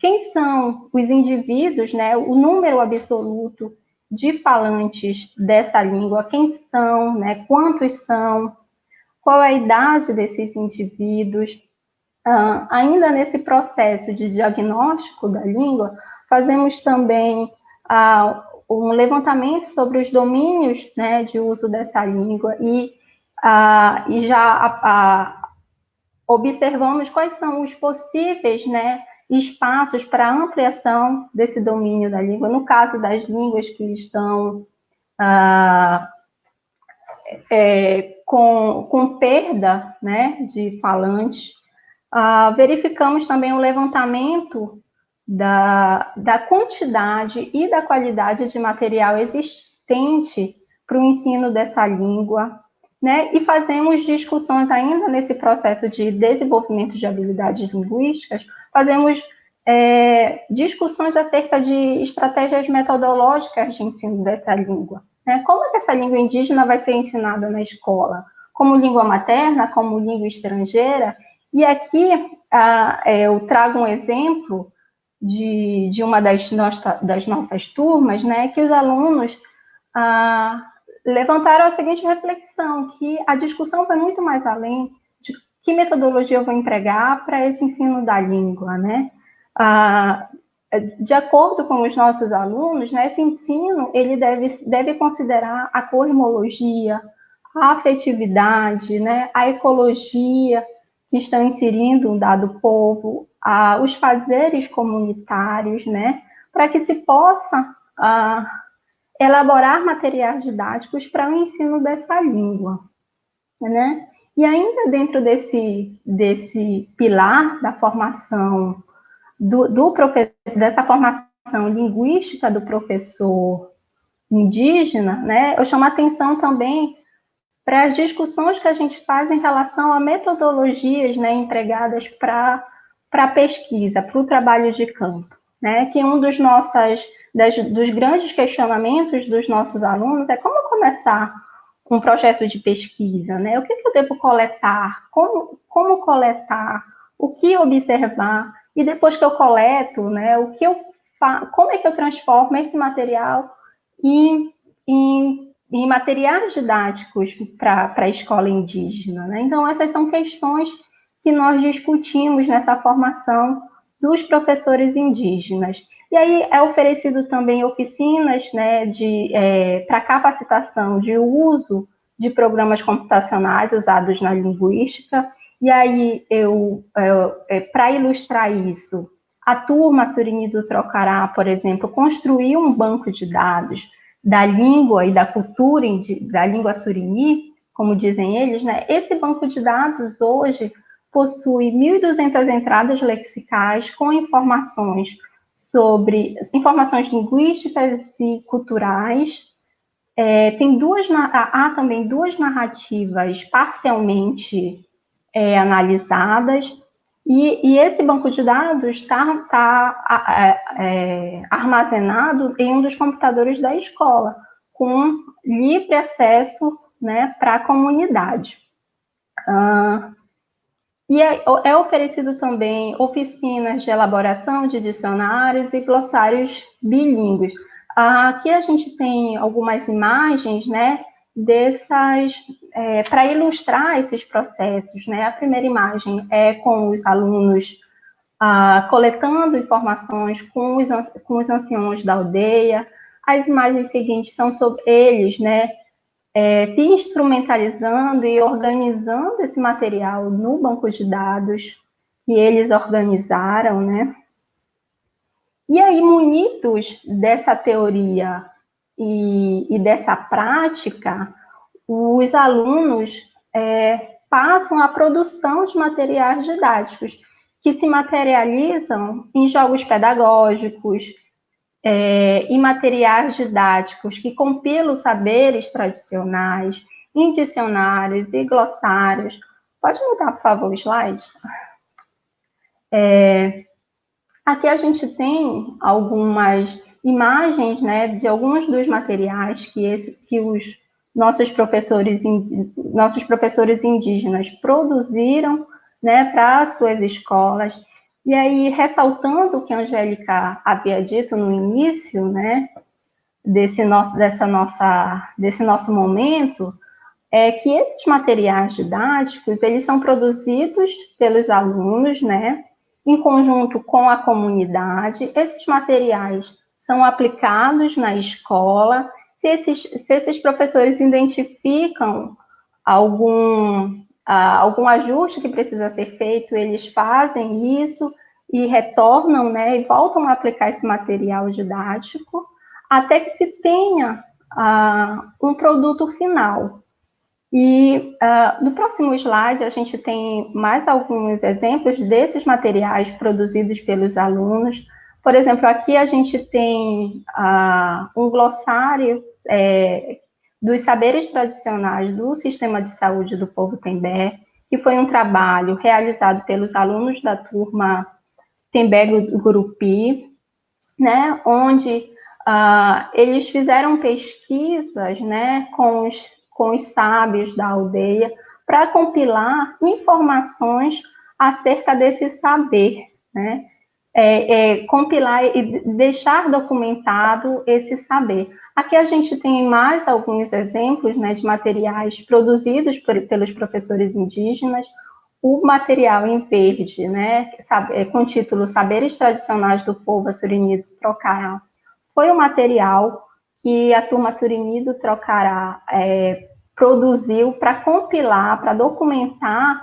[SPEAKER 5] quem são os indivíduos, né, o número absoluto de falantes dessa língua, quem são, né, quantos são, qual é a idade desses indivíduos. Ainda nesse processo de diagnóstico da língua, fazemos também um levantamento sobre os domínios, né, de uso dessa língua e já observamos quais são os possíveis, né, espaços para ampliação desse domínio da língua. No caso das línguas que estão com perda, né, de falantes, verificamos também o levantamento da quantidade e da qualidade de material existente para o ensino dessa língua, né? E fazemos discussões ainda nesse processo de desenvolvimento de habilidades linguísticas, fazemos discussões acerca de estratégias metodológicas de ensino dessa língua, né? Como é que essa língua indígena vai ser ensinada na escola? Como língua materna, como língua estrangeira? E aqui eu trago um exemplo de uma das nossas turmas, né, que os alunos levantaram a seguinte reflexão, que a discussão foi muito mais além de que metodologia eu vou empregar para esse ensino da língua, né? De acordo com os nossos alunos, né, esse ensino ele deve considerar a cosmologia, a afetividade, né, a ecologia que estão inserindo um dado povo, os fazeres comunitários, né, para que se possa elaborar materiais didáticos para o ensino dessa língua, né? E ainda dentro desse pilar da formação dessa formação linguística do professor indígena, né, eu chamo a atenção também para as discussões que a gente faz em relação a metodologias, né, empregadas para a pesquisa, para o trabalho de campo, né, que um dos grandes questionamentos dos nossos alunos é como começar um projeto de pesquisa, né, o que eu devo coletar, como coletar, o que observar, e depois que eu coleto, né, como é que eu transformo esse material em materiais didáticos para a escola indígena, né? Então, essas são questões que nós discutimos nessa formação dos professores indígenas. E aí é oferecido também oficinas, né, para capacitação de uso de programas computacionais usados na linguística. E aí, para ilustrar isso, a turma Surini do Trocará, por exemplo, construiu um banco de dados da língua e da cultura da língua Surini, como dizem eles, né? Esse banco de dados hoje possui 1.200 entradas lexicais com informações linguísticas e culturais. Há também duas narrativas parcialmente analisadas, e esse banco de dados está armazenado em um dos computadores da escola, com livre acesso, né, para a comunidade. E é oferecido também oficinas de elaboração de dicionários e glossários bilíngues. Aqui a gente tem algumas imagens, né, para ilustrar esses processos, né? A primeira imagem é com os alunos coletando informações com os anciões da aldeia. As imagens seguintes são sobre eles, né, se instrumentalizando e organizando esse material no banco de dados que eles organizaram, né? E aí, munidos dessa teoria e dessa prática, os alunos passam a produção de materiais didáticos, que se materializam em jogos pedagógicos, em materiais didáticos que compilam saberes tradicionais, em dicionários e glossários. Pode mudar, por favor, o slide? Aqui a gente tem algumas imagens, né, de alguns dos materiais que os nossos professores indígenas produziram, né, para suas escolas. E aí, ressaltando o que a Angélica havia dito no início, né, desse nosso momento, é que esses materiais didáticos, eles são produzidos pelos alunos, né, em conjunto com a comunidade. Esses materiais são aplicados na escola. Se esses professores identificam algum ajuste que precisa ser feito, eles fazem isso e retornam, né, e voltam a aplicar esse material didático, até que se tenha um produto final. E no próximo slide a gente tem mais alguns exemplos desses materiais produzidos pelos alunos. Por exemplo, aqui a gente tem um glossário dos saberes tradicionais do sistema de saúde do povo Tembé, que foi um trabalho realizado pelos alunos da turma Tembé Gurupi, né, onde eles fizeram pesquisas, né, com os sábios da aldeia para compilar informações acerca desse saber, né, compilar e deixar documentado esse saber. Aqui a gente tem mais alguns exemplos, né, de materiais produzidos pelos professores indígenas. O material em verde, né, com o título Saberes Tradicionais do Povo Assurini do Trocará, foi o material que a turma Assurini do Trocará produziu para compilar, para documentar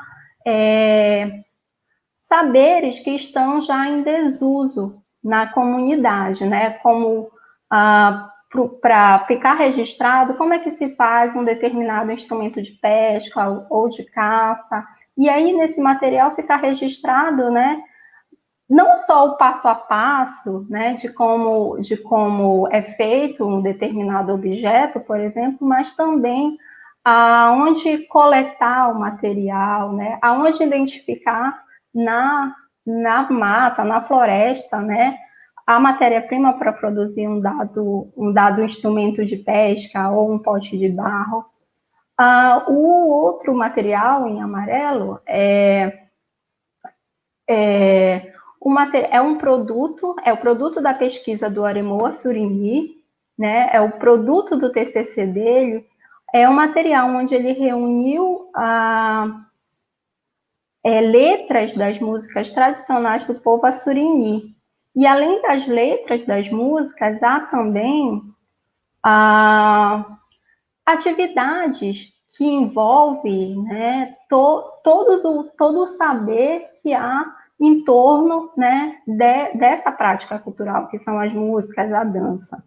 [SPEAKER 5] saberes que estão já em desuso na comunidade, né, como para ficar registrado como é que se faz um determinado instrumento de pesca ou de caça. E aí, nesse material, fica registrado, né, não só o passo a passo, né, de como é feito um determinado objeto, por exemplo, mas também aonde coletar o material, né, aonde identificar na mata, na floresta, né, a matéria-prima para produzir um dado instrumento de pesca ou um pote de barro. O outro material em amarelo é o produto da pesquisa do Aremo Assurini, né? É o produto do TCC dele, é um material onde ele reuniu letras das músicas tradicionais do povo Assurini. E além das letras das músicas, há também atividades que envolvem, né, todo o saber que há em torno, né, dessa prática cultural, que são as músicas, a dança.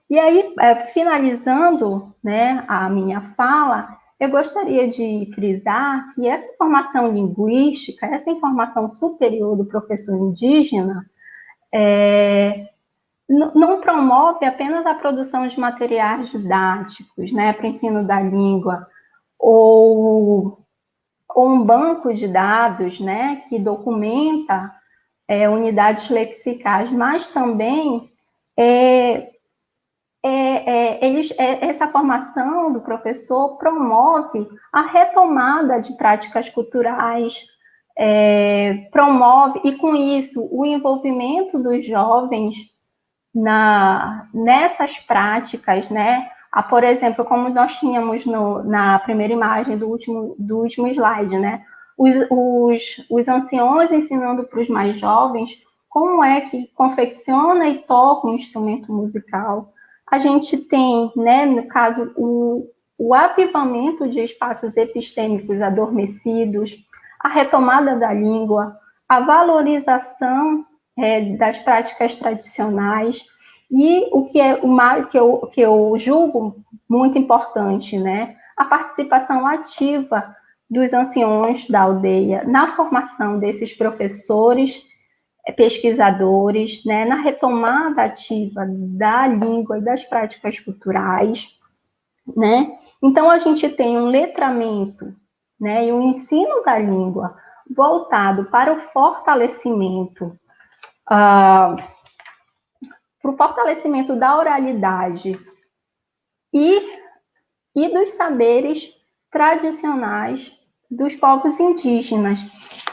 [SPEAKER 5] E aí, finalizando, né, a minha fala, eu gostaria de frisar que essa informação linguística, essa informação superior do professor indígena, não promove apenas a produção de materiais didáticos, né, para o ensino da língua, ou um banco de dados, né, que documenta unidades lexicais, mas também essa formação do professor promove a retomada de práticas culturais, promove, e com isso, o envolvimento dos jovens nessas práticas, né? Por exemplo, como nós tínhamos na primeira imagem do último slide, né? Os anciões ensinando para os mais jovens como é que confecciona e toca um instrumento musical. A gente tem, né, no caso, o avivamento de espaços epistêmicos adormecidos, a retomada da língua, a valorização das práticas tradicionais, E o que é que eu julgo muito importante, né? A participação ativa dos anciões da aldeia na formação desses professores, pesquisadores, né? Na retomada ativa da língua e das práticas culturais, né? Então, a gente tem um letramento, né? E um ensino da língua voltado para o fortalecimento da oralidade e dos saberes tradicionais dos povos indígenas.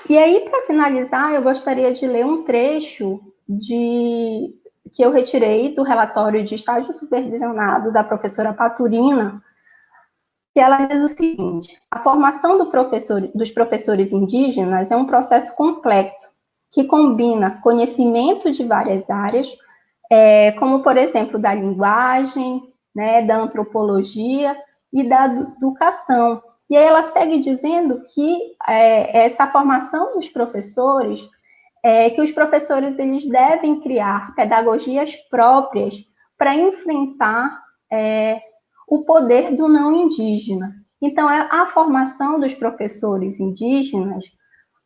[SPEAKER 5] E aí, para finalizar, eu gostaria de ler um trecho que eu retirei do relatório de estágio supervisionado da professora Paturina, que ela diz o seguinte: a formação dos professores indígenas é um processo complexo, que combina conhecimento de várias áreas, como, por exemplo, da linguagem, né, da antropologia e da educação. E aí ela segue dizendo que essa formação dos professores, que os professores eles devem criar pedagogias próprias para enfrentar o poder do não indígena. Então, a formação dos professores indígenas,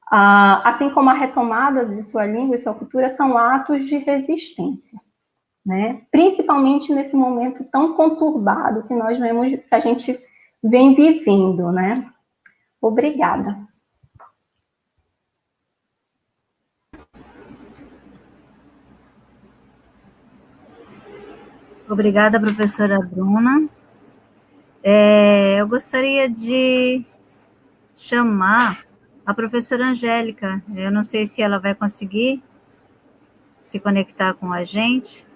[SPEAKER 5] assim como a retomada de sua língua e sua cultura, são atos de resistência, né? Principalmente nesse momento tão conturbado que a gente vem vivendo, né? Obrigada.
[SPEAKER 1] Obrigada, professora Bruna. Eu gostaria de chamar a professora Angélica. Eu não sei se ela vai conseguir se conectar com a gente,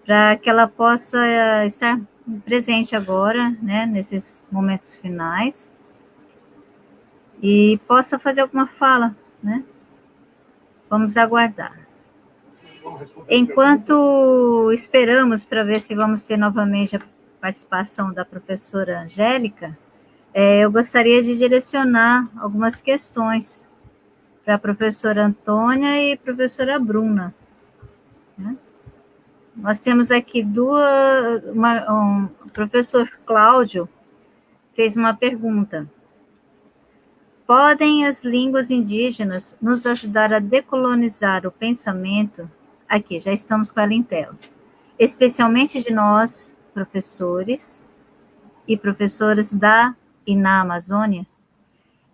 [SPEAKER 1] para que ela possa estar presente agora, né, nesses momentos finais, e possa fazer alguma fala, né? Vamos aguardar. Enquanto esperamos para ver se vamos ter novamente a participação da professora Angélica, eu gostaria de direcionar algumas questões para a professora Antônia e professora Bruna, né? Nós temos aqui o professor Cláudio fez uma pergunta. Podem as línguas indígenas nos ajudar a decolonizar o pensamento? Aqui, já estamos com ela em tela. Especialmente de nós, professores e professoras da e na Amazônia,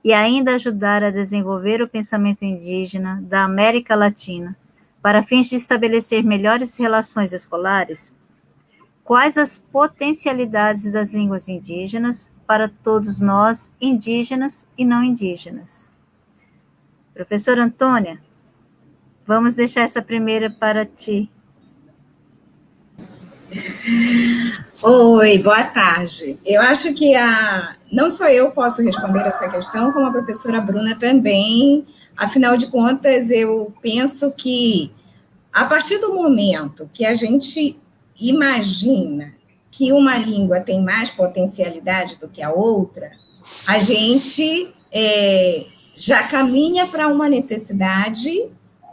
[SPEAKER 1] e ainda ajudar a desenvolver o pensamento indígena da América Latina, para fins de estabelecer melhores relações escolares? Quais as potencialidades das línguas indígenas para todos nós, indígenas e não indígenas? Professora Antônia, vamos deixar essa primeira para ti.
[SPEAKER 2] Oi, boa tarde. Eu acho que não só eu posso responder essa questão, como a professora Bruna também. Afinal de contas, eu penso que, a partir do momento que a gente imagina que uma língua tem mais potencialidade do que a outra, a gente já caminha para uma necessidade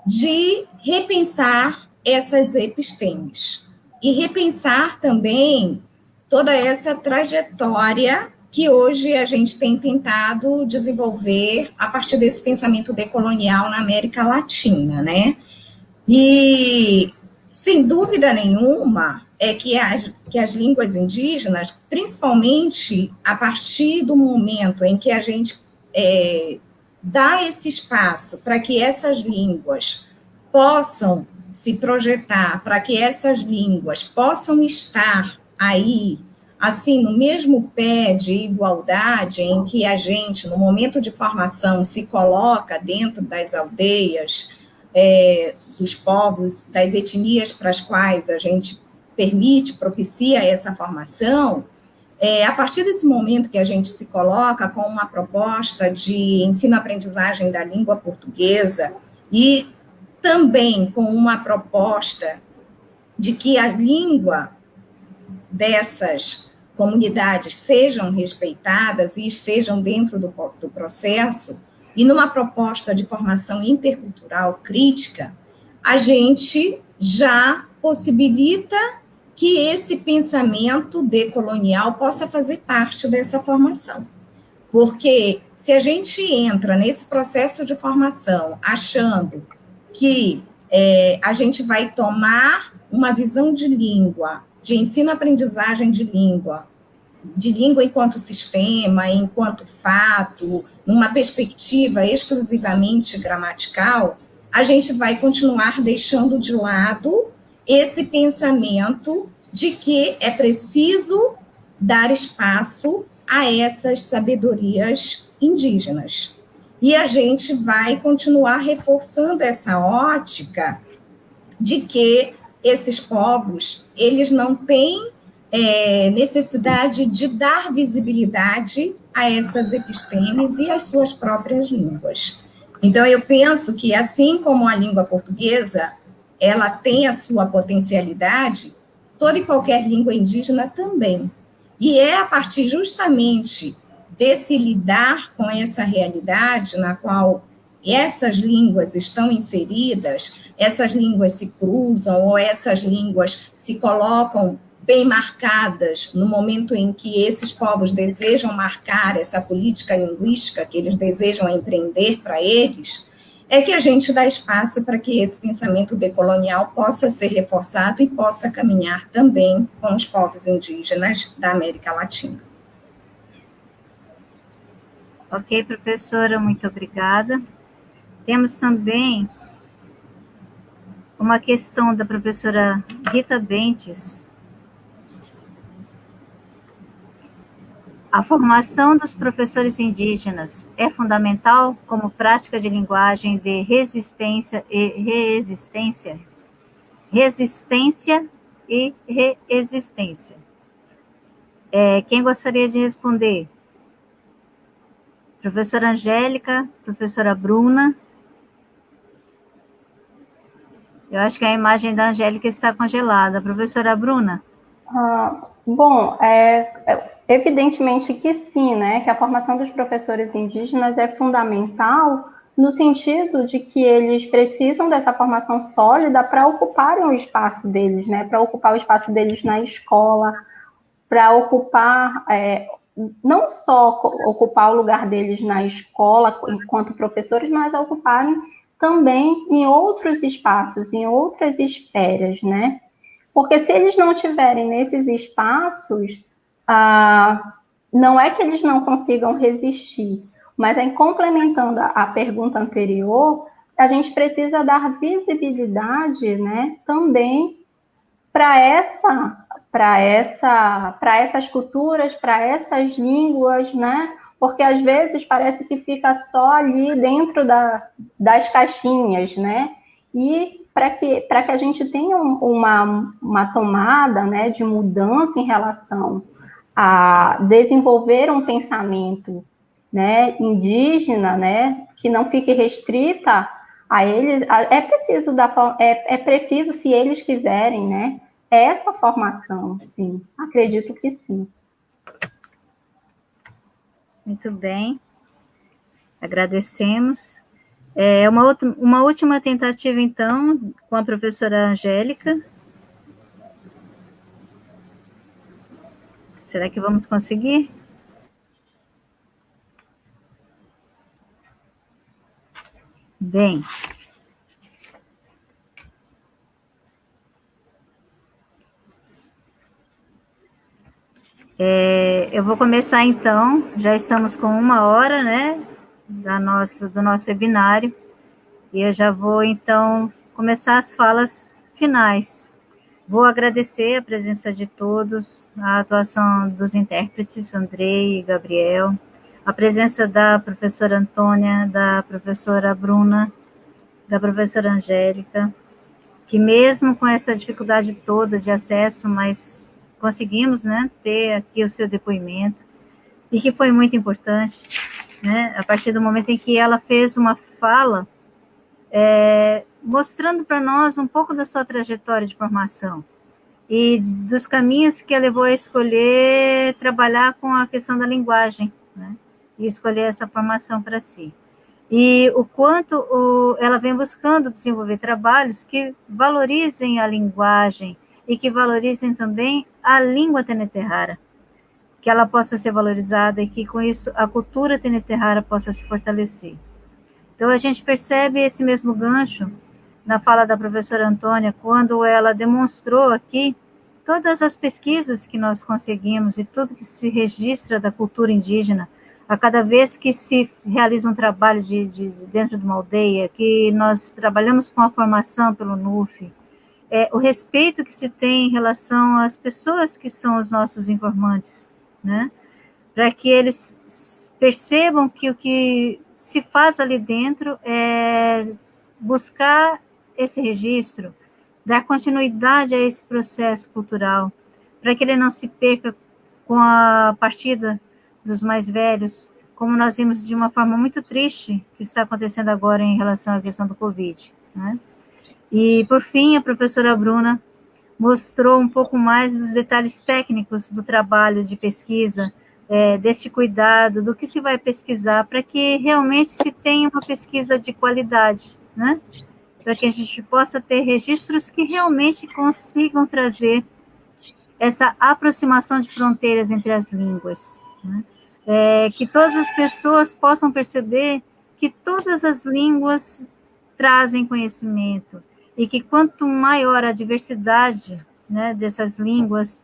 [SPEAKER 2] de repensar essas epistemes e repensar também toda essa trajetória que hoje a gente tem tentado desenvolver a partir desse pensamento decolonial na América Latina, né? E, sem dúvida nenhuma, que as línguas indígenas, principalmente a partir do momento em que a gente dá esse espaço para que essas línguas possam se projetar, para que essas línguas possam estar aí, assim, no mesmo pé de igualdade em que a gente, no momento de formação, se coloca dentro das aldeias, dos povos, das etnias para as quais a gente propicia essa formação, a partir desse momento que a gente se coloca com uma proposta de ensino-aprendizagem da língua portuguesa e também com uma proposta de que a língua dessas comunidades sejam respeitadas e estejam dentro do processo, e numa proposta de formação intercultural crítica, a gente já possibilita que esse pensamento decolonial possa fazer parte dessa formação. Porque se a gente entra nesse processo de formação achando que a gente vai tomar uma visão de língua, de ensino-aprendizagem de língua enquanto sistema, enquanto fato, numa perspectiva exclusivamente gramatical, a gente vai continuar deixando de lado esse pensamento de que é preciso dar espaço a essas sabedorias indígenas. E a gente vai continuar reforçando essa ótica de que esses povos, eles não têm necessidade de dar visibilidade a essas epistemes e às suas próprias línguas. Então, eu penso que, assim como a língua portuguesa, ela tem a sua potencialidade, toda e qualquer língua indígena também. E é a partir justamente desse lidar com essa realidade na qual essas línguas estão inseridas, essas línguas se cruzam ou essas línguas se colocam bem marcadas no momento em que esses povos desejam marcar essa política linguística que eles desejam empreender para eles, é que a gente dá espaço para que esse pensamento decolonial possa ser reforçado e possa caminhar também com os povos indígenas da América Latina.
[SPEAKER 1] Ok, professora, muito obrigada. Temos também uma questão da professora Rita Bentes. A formação dos professores indígenas é fundamental como prática de linguagem de resistência e reexistência? Resistência e reexistência. Quem gostaria de responder? Professora Angélica, professora Bruna. Eu acho que a imagem da Angélica está congelada. Professora Bruna?
[SPEAKER 5] Bom, evidentemente que sim, né? Que a formação dos professores indígenas é fundamental no sentido de que eles precisam dessa formação sólida para ocuparem o espaço deles, né? Para ocupar o espaço deles na escola, para ocupar, não só ocupar o lugar deles na escola enquanto professores, mas ocuparem também em outros espaços, em outras esferas, né? Porque se eles não estiverem nesses espaços, não é que eles não consigam resistir, mas complementando a pergunta anterior, a gente precisa dar visibilidade, né, também para essas culturas, para essas línguas, né? Porque às vezes parece que fica só ali dentro das caixinhas, né? E para que a gente tenha uma tomada, né, de mudança em relação a desenvolver um pensamento, né, indígena, né, que não fique restrita a eles, é preciso, se eles quiserem, né, essa formação, sim, acredito que sim.
[SPEAKER 1] Muito bem, agradecemos. Uma última tentativa, então, com a professora Angélica. Será que vamos conseguir? Bem. Eu vou começar, então, já estamos com 1 hora, né, do nosso webinário, e eu já vou, então, começar as falas finais. Vou agradecer a presença de todos, a atuação dos intérpretes, Andrei e Gabriel, a presença da professora Antônia, da professora Bruna, da professora Angélica, que mesmo com essa dificuldade toda de acesso, mas conseguimos, né, ter aqui o seu depoimento, e que foi muito importante, né, a partir do momento em que ela fez uma fala, mostrando para nós um pouco da sua trajetória de formação, e dos caminhos que a levou a escolher trabalhar com a questão da linguagem, né, e escolher essa formação para si. e o quanto ela vem buscando desenvolver trabalhos que valorizem a linguagem e que valorizem também a língua Teneterrara, que ela possa ser valorizada e que, com isso, a cultura Teneterrara possa se fortalecer. Então, a gente percebe esse mesmo gancho na fala da professora Antônia, quando ela demonstrou aqui todas as pesquisas que nós conseguimos e tudo que se registra da cultura indígena, a cada vez que se realiza um trabalho dentro de uma aldeia, que nós trabalhamos com a formação pelo NUF, o respeito que se tem em relação às pessoas que são os nossos informantes, né? Para que eles percebam que o que se faz ali dentro é buscar esse registro, dar continuidade a esse processo cultural, para que ele não se perca com a partida dos mais velhos, como nós vimos de uma forma muito triste que está acontecendo agora em relação à questão do Covid, né? E, por fim, a professora Bruna mostrou um pouco mais dos detalhes técnicos do trabalho de pesquisa, deste cuidado, do que se vai pesquisar, para que realmente se tenha uma pesquisa de qualidade, né? Para que a gente possa ter registros que realmente consigam trazer essa aproximação de fronteiras entre as línguas, né? Que todas as pessoas possam perceber que todas as línguas trazem conhecimento, e que quanto maior a diversidade, né, dessas línguas,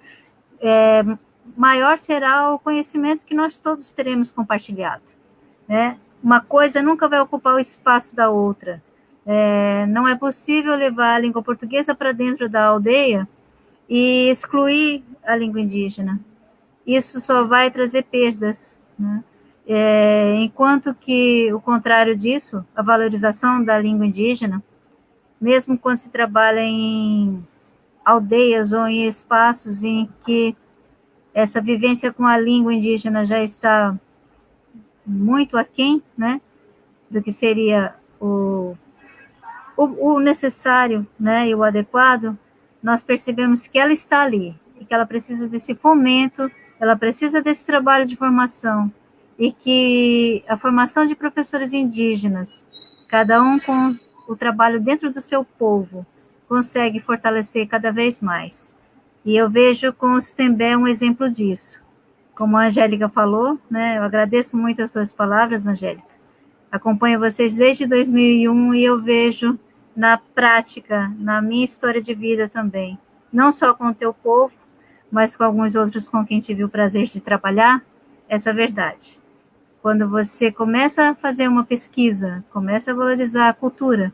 [SPEAKER 1] maior será o conhecimento que nós todos teremos compartilhado, né? Uma coisa nunca vai ocupar o espaço da outra. Não é possível levar a língua portuguesa para dentro da aldeia e excluir a língua indígena. Isso só vai trazer perdas, né? Enquanto que o contrário disso, a valorização da língua indígena, mesmo quando se trabalha em aldeias ou em espaços em que essa vivência com a língua indígena já está muito aquém, né, do que seria o necessário, né, e o adequado, nós percebemos que ela está ali, e que ela precisa desse fomento, ela precisa desse trabalho de formação, e que a formação de professores indígenas, cada um com o trabalho dentro do seu povo, consegue fortalecer cada vez mais. E eu vejo com os Tembé um exemplo disso. Como a Angélica falou, né, eu agradeço muito as suas palavras, Angélica. Acompanho vocês desde 2001 e eu vejo na prática, na minha história de vida também, não só com o teu povo, mas com alguns outros com quem tive o prazer de trabalhar, essa verdade. Quando você começa a fazer uma pesquisa, começa a valorizar a cultura,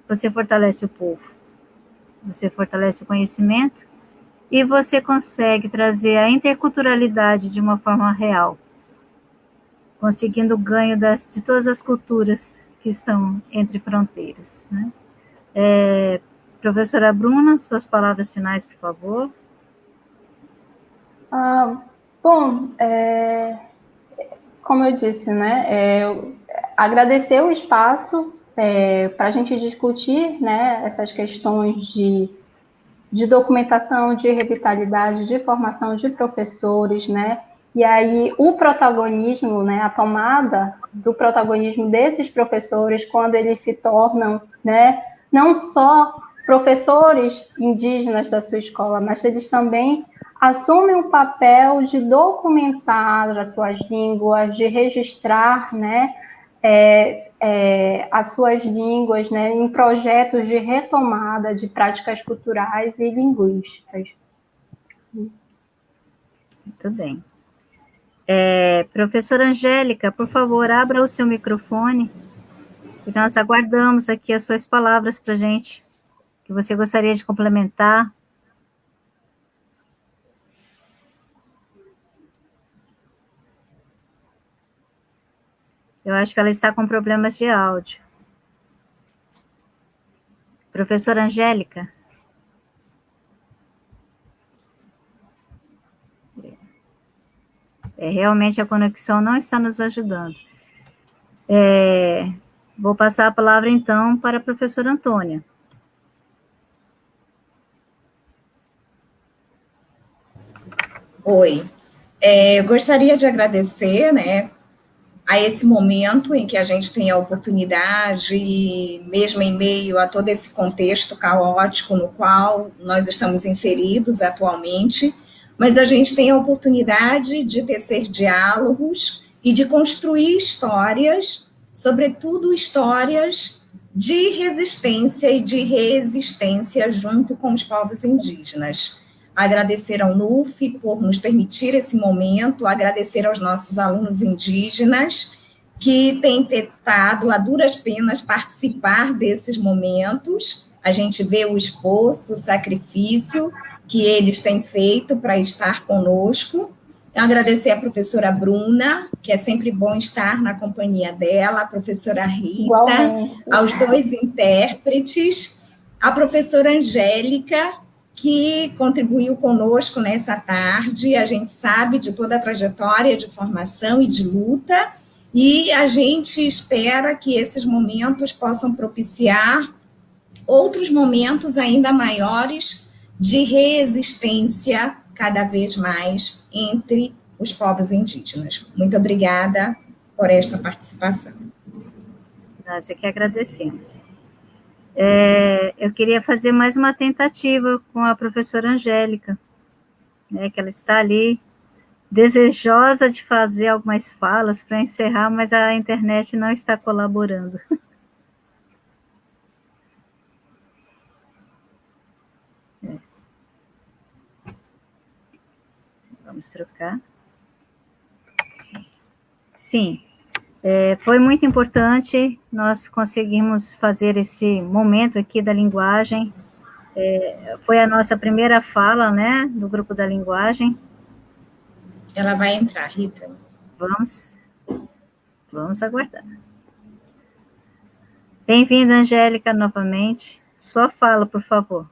[SPEAKER 1] você fortalece o povo, você fortalece o conhecimento e você consegue trazer a interculturalidade de uma forma real, conseguindo o ganho de todas as culturas que estão entre fronteiras, né? Professora Bruna, suas palavras finais, por favor.
[SPEAKER 5] Bom, como eu disse, né, agradecer o espaço para a gente discutir, né, essas questões de documentação, de revitalização, de formação de professores, né, e aí o protagonismo, né, a tomada do protagonismo desses professores quando eles se tornam, né, não só professores indígenas da sua escola, mas eles também assumem o papel de documentar as suas línguas, de registrar, né, as suas línguas, né, em projetos de retomada de práticas culturais e linguísticas.
[SPEAKER 1] Muito bem. Professora Angélica, por favor, abra o seu microfone e nós aguardamos aqui as suas palavras para a gente, que você gostaria de complementar. Eu acho que ela está com problemas de áudio. Professora Angélica? Realmente a conexão não está nos ajudando. Vou passar a palavra, então, para a professora Antônia.
[SPEAKER 2] Oi. Eu gostaria de agradecer, né, a esse momento em que a gente tem a oportunidade, mesmo em meio a todo esse contexto caótico no qual nós estamos inseridos atualmente, mas a gente tem a oportunidade de tecer diálogos e de construir histórias, sobretudo histórias de resistência e de resistência junto com os povos indígenas. Agradecer ao NUF por nos permitir esse momento, agradecer aos nossos alunos indígenas que têm tentado, a duras penas, participar desses momentos. A gente vê o esforço, o sacrifício que eles têm feito para estar conosco. Agradecer à professora Bruna, que é sempre bom estar na companhia dela, a professora Rita, igualmente, aos 2 intérpretes, a professora Angélica, que contribuiu conosco nessa tarde. A gente sabe de toda a trajetória de formação e de luta, e a gente espera que esses momentos possam propiciar outros momentos ainda maiores de resistência cada vez mais entre os povos indígenas. Muito obrigada por esta participação.
[SPEAKER 1] Nós é que agradecemos. Eu queria fazer mais uma tentativa com a professora Angélica, né, que ela está ali, desejosa de fazer algumas falas para encerrar, mas a internet não está colaborando. Vamos trocar. Sim. Foi muito importante, nós conseguimos fazer esse momento aqui da linguagem, foi a nossa primeira fala, né, do grupo da linguagem.
[SPEAKER 2] Ela vai entrar, Rita.
[SPEAKER 1] Vamos aguardar. Bem-vinda, Angélica, novamente. Sua fala, por favor.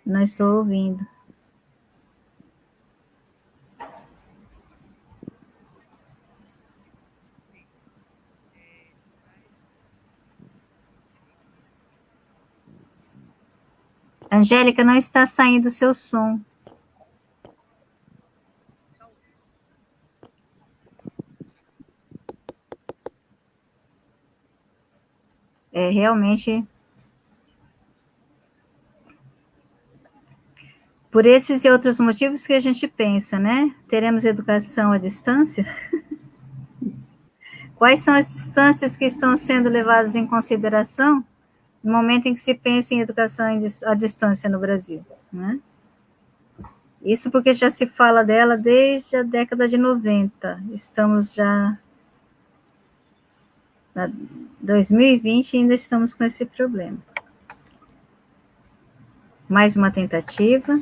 [SPEAKER 1] Não estou ouvindo. Angélica, não está saindo o seu som. Realmente... Por esses e outros motivos que a gente pensa, né? Teremos educação à distância? Quais são as distâncias que estão sendo levadas em consideração no momento em que se pensa em educação à distância no Brasil, né? Isso porque já se fala dela desde a década de 90. Estamos já na 2020 e ainda estamos com esse problema. Mais uma tentativa.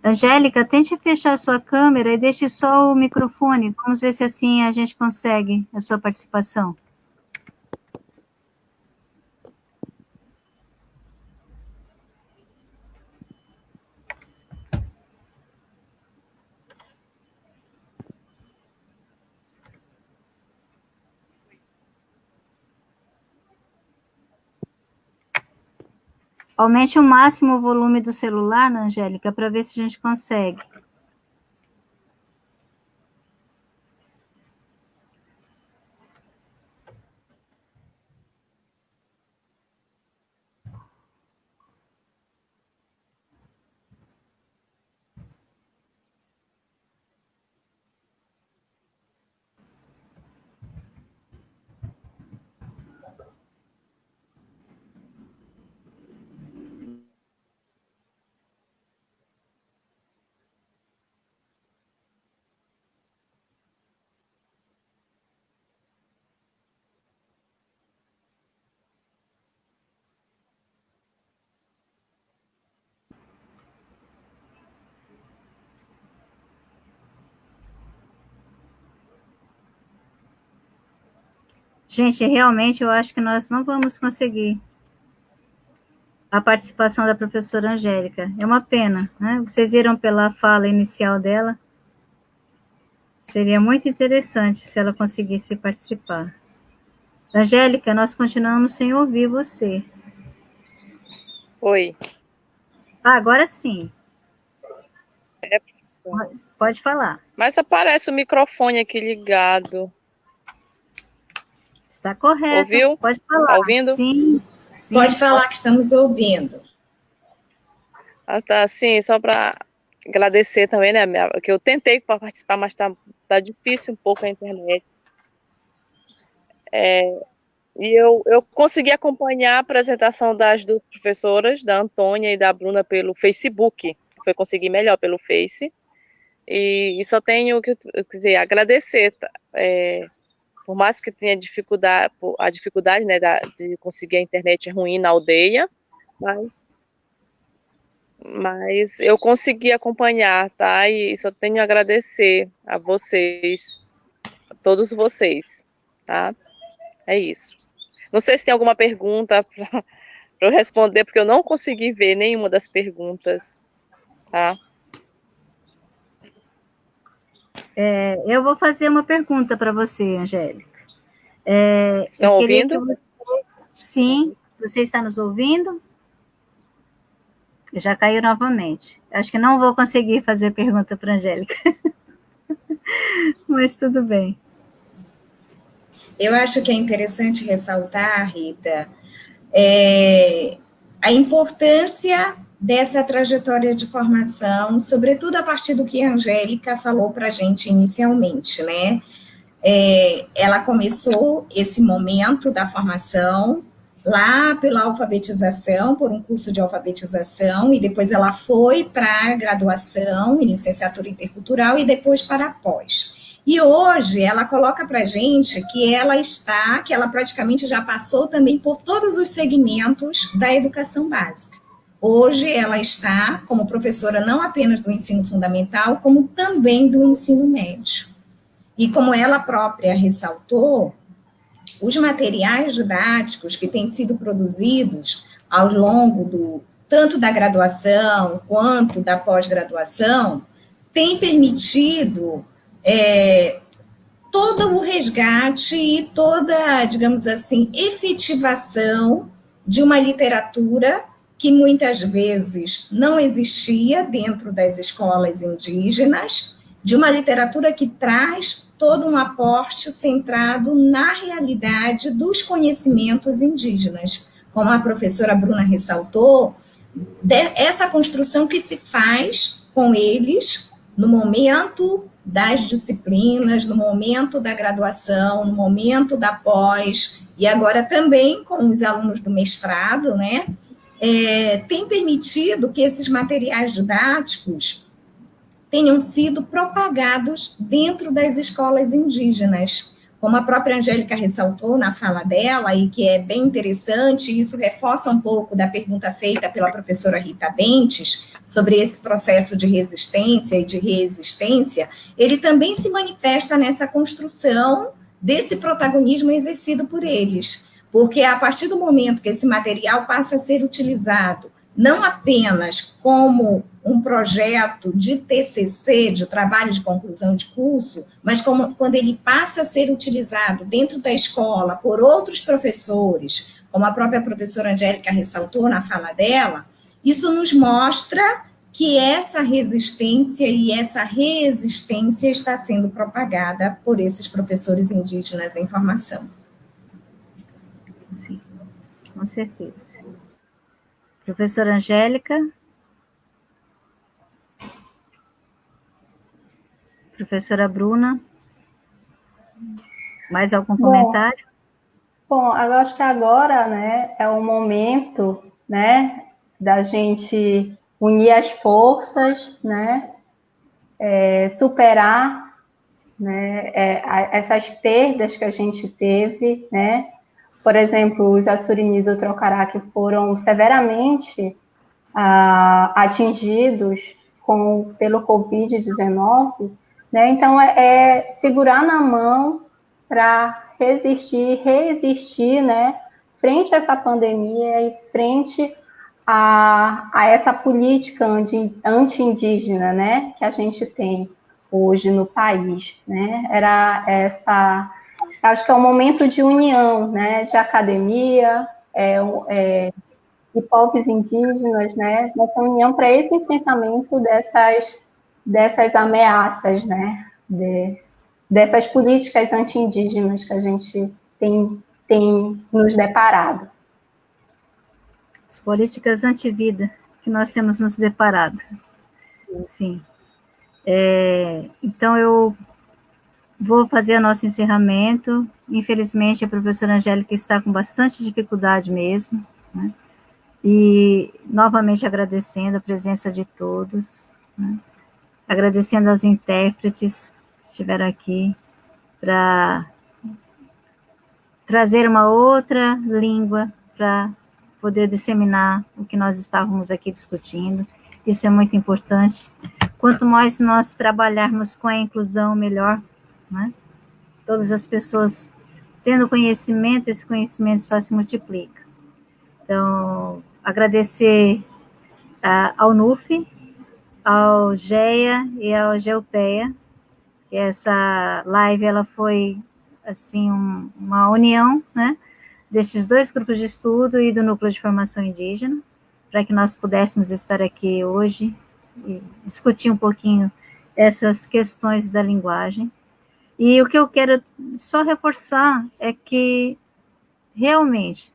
[SPEAKER 1] Angélica, tente fechar sua câmera e deixe só o microfone. Vamos ver se assim a gente consegue a sua participação. Aumente o máximo o volume do celular, né, Angélica, para ver se a gente consegue. Gente, realmente eu acho que nós não vamos conseguir a participação da professora Angélica. É uma pena, né? Vocês viram pela fala inicial dela? Seria muito interessante se ela conseguisse participar. Angélica, nós continuamos sem ouvir você.
[SPEAKER 6] Oi.
[SPEAKER 1] Agora sim.
[SPEAKER 6] É,
[SPEAKER 1] pode falar.
[SPEAKER 6] mas aparece o microfone aqui ligado.
[SPEAKER 1] Está correto.
[SPEAKER 6] Ouviu?
[SPEAKER 1] Pode falar.
[SPEAKER 6] Está ouvindo?
[SPEAKER 1] Sim.
[SPEAKER 2] Pode falar que estamos ouvindo.
[SPEAKER 6] Ah, tá. Sim, só para agradecer também, né? Que eu tentei participar, mas tá difícil um pouco a internet. E eu consegui acompanhar a apresentação das duas professoras, da Antônia e da Bruna, pelo Facebook. Foi conseguir melhor pelo Face. E só tenho que dizer, agradecer. Por mais que tenha a dificuldade, né, de conseguir a internet ruim na aldeia, mas eu consegui acompanhar, tá? E só tenho a agradecer a vocês, a todos vocês, tá? É isso. Não sei se tem alguma pergunta para eu responder, porque eu não consegui ver nenhuma das perguntas, tá?
[SPEAKER 1] Eu vou fazer uma pergunta para você, Angélica.
[SPEAKER 6] Estão ouvindo?
[SPEAKER 1] Sim, você está nos ouvindo? Já caiu novamente. Acho que não vou conseguir fazer pergunta para a Angélica. Mas tudo bem.
[SPEAKER 2] Eu acho que é interessante ressaltar, Rita, a importância dessa trajetória de formação, sobretudo a partir do que a Angélica falou para a gente inicialmente, né? Ela começou esse momento da formação lá pela alfabetização, por um curso de alfabetização, e depois ela foi para a graduação em licenciatura intercultural e depois para a pós. E hoje ela coloca para a gente que ela praticamente já passou também por todos os segmentos da educação básica. Hoje ela está como professora não apenas do ensino fundamental, como também do ensino médio. E como ela própria ressaltou, os materiais didáticos que têm sido produzidos ao longo tanto da graduação quanto da pós-graduação têm permitido todo o resgate e toda, digamos assim, efetivação de uma literatura que muitas vezes não existia dentro das escolas indígenas, de uma literatura que traz todo um aporte centrado na realidade dos conhecimentos indígenas. Como a professora Bruna ressaltou, essa construção que se faz com eles no momento das disciplinas, no momento da graduação, no momento da pós, e agora também com os alunos do mestrado, né? Tem permitido que esses materiais didáticos tenham sido propagados dentro das escolas indígenas. Como a própria Angélica ressaltou na fala dela, e que é bem interessante, e isso reforça um pouco da pergunta feita pela professora Rita Bentes, sobre esse processo de resistência e de reexistência, ele também se manifesta nessa construção desse protagonismo exercido por eles. Porque a partir do momento que esse material passa a ser utilizado não apenas como um projeto de TCC, de trabalho de conclusão de curso, mas quando ele passa a ser utilizado dentro da escola por outros professores, como a própria professora Angélica ressaltou na fala dela, isso nos mostra que essa resistência e essa resistência está sendo propagada por esses professores indígenas em formação.
[SPEAKER 1] Sim, com certeza. Professora Angélica? Professora Bruna? Mais algum comentário?
[SPEAKER 5] Bom, eu acho que agora, né, é o momento, né, da gente unir as forças, né, superar, né, essas perdas que a gente teve, né. Por exemplo, os Assurini do Trocará, que foram severamente atingidos pelo Covid-19, né? Então, segurar na mão para resistir, né, frente a essa pandemia e frente a essa política anti-indígena, né, que a gente tem hoje no país, né? Acho que é um momento de união, né, de academia, de povos indígenas, né, nessa união para esse enfrentamento dessas ameaças, né, dessas políticas anti-indígenas que a gente tem nos deparado.
[SPEAKER 1] As políticas anti-vida que nós temos nos deparado. Sim. Então, eu vou fazer o nosso encerramento. Infelizmente, a professora Angélica está com bastante dificuldade mesmo, né? E, novamente, agradecendo a presença de todos, né? Agradecendo aos intérpretes que estiveram aqui para trazer uma outra língua para poder disseminar o que nós estávamos aqui discutindo. Isso é muito importante. Quanto mais nós trabalharmos com a inclusão, melhor, né? Todas as pessoas tendo conhecimento, esse conhecimento só se multiplica. Então, agradecer ao NUF, ao GEA e ao GEUPEA, que essa live ela foi assim uma união, né, destes dois grupos de estudo e do Núcleo de Formação Indígena, para que nós pudéssemos estar aqui hoje e discutir um pouquinho essas questões da linguagem. E o que eu quero só reforçar é que, realmente,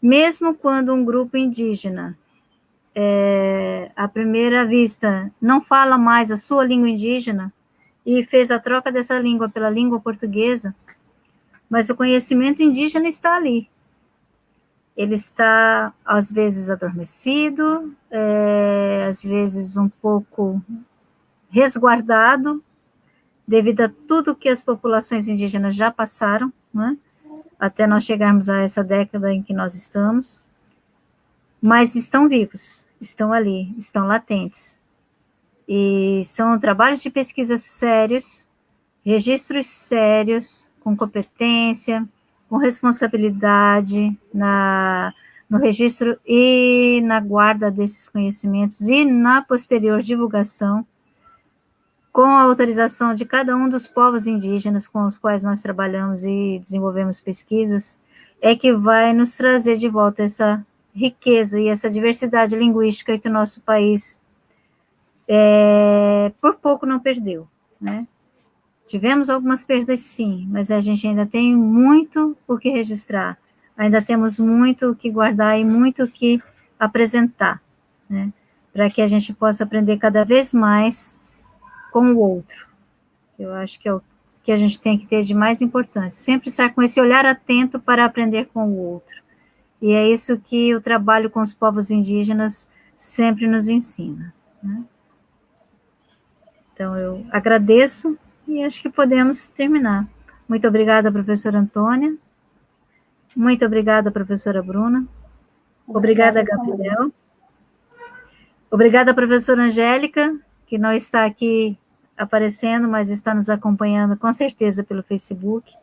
[SPEAKER 1] mesmo quando um grupo indígena, à primeira vista, não fala mais a sua língua indígena e fez a troca dessa língua pela língua portuguesa, mas o conhecimento indígena está ali. Ele está, às vezes, adormecido, às vezes um pouco resguardado, devido a tudo que as populações indígenas já passaram, né, até nós chegarmos a essa década em que nós estamos, mas estão vivos, estão ali, estão latentes. E são trabalhos de pesquisa sérios, registros sérios, com competência, com responsabilidade no registro e na guarda desses conhecimentos e na posterior divulgação, com a autorização de cada um dos povos indígenas com os quais nós trabalhamos e desenvolvemos pesquisas, é que vai nos trazer de volta essa riqueza e essa diversidade linguística que o nosso país, por pouco, não perdeu, né? Tivemos algumas perdas, sim, mas a gente ainda tem muito o que registrar, ainda temos muito o que guardar e muito o que apresentar, né? Para que a gente possa aprender cada vez mais com o outro. Eu acho que é o que a gente tem que ter de mais importante, sempre estar com esse olhar atento para aprender com o outro. E é isso que o trabalho com os povos indígenas sempre nos ensina, né? Então, eu agradeço e acho que podemos terminar. Muito obrigada, professora Antônia. Muito obrigada, professora Bruna. Obrigada, Gabriel. Obrigada, professora Angélica, que não está aqui aparecendo, mas está nos acompanhando, com certeza, pelo Facebook.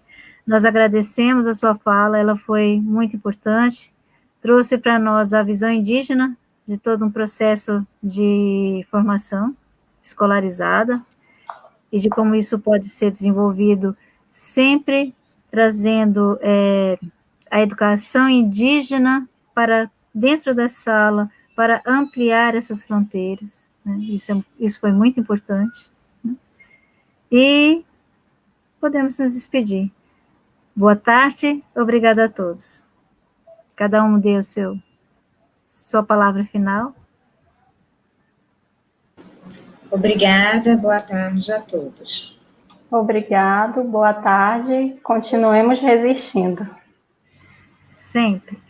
[SPEAKER 1] Nós agradecemos a sua fala, ela foi muito importante, trouxe para nós a visão indígena de todo um processo de formação escolarizada e de como isso pode ser desenvolvido, sempre trazendo a educação indígena para dentro da sala, para ampliar essas fronteiras, né? Isso foi muito importante, né? E podemos nos despedir. Boa tarde, obrigada a todos. Cada um dê sua palavra final.
[SPEAKER 2] Obrigada, boa tarde a todos.
[SPEAKER 5] Obrigado, boa tarde. Continuemos resistindo.
[SPEAKER 1] Sempre.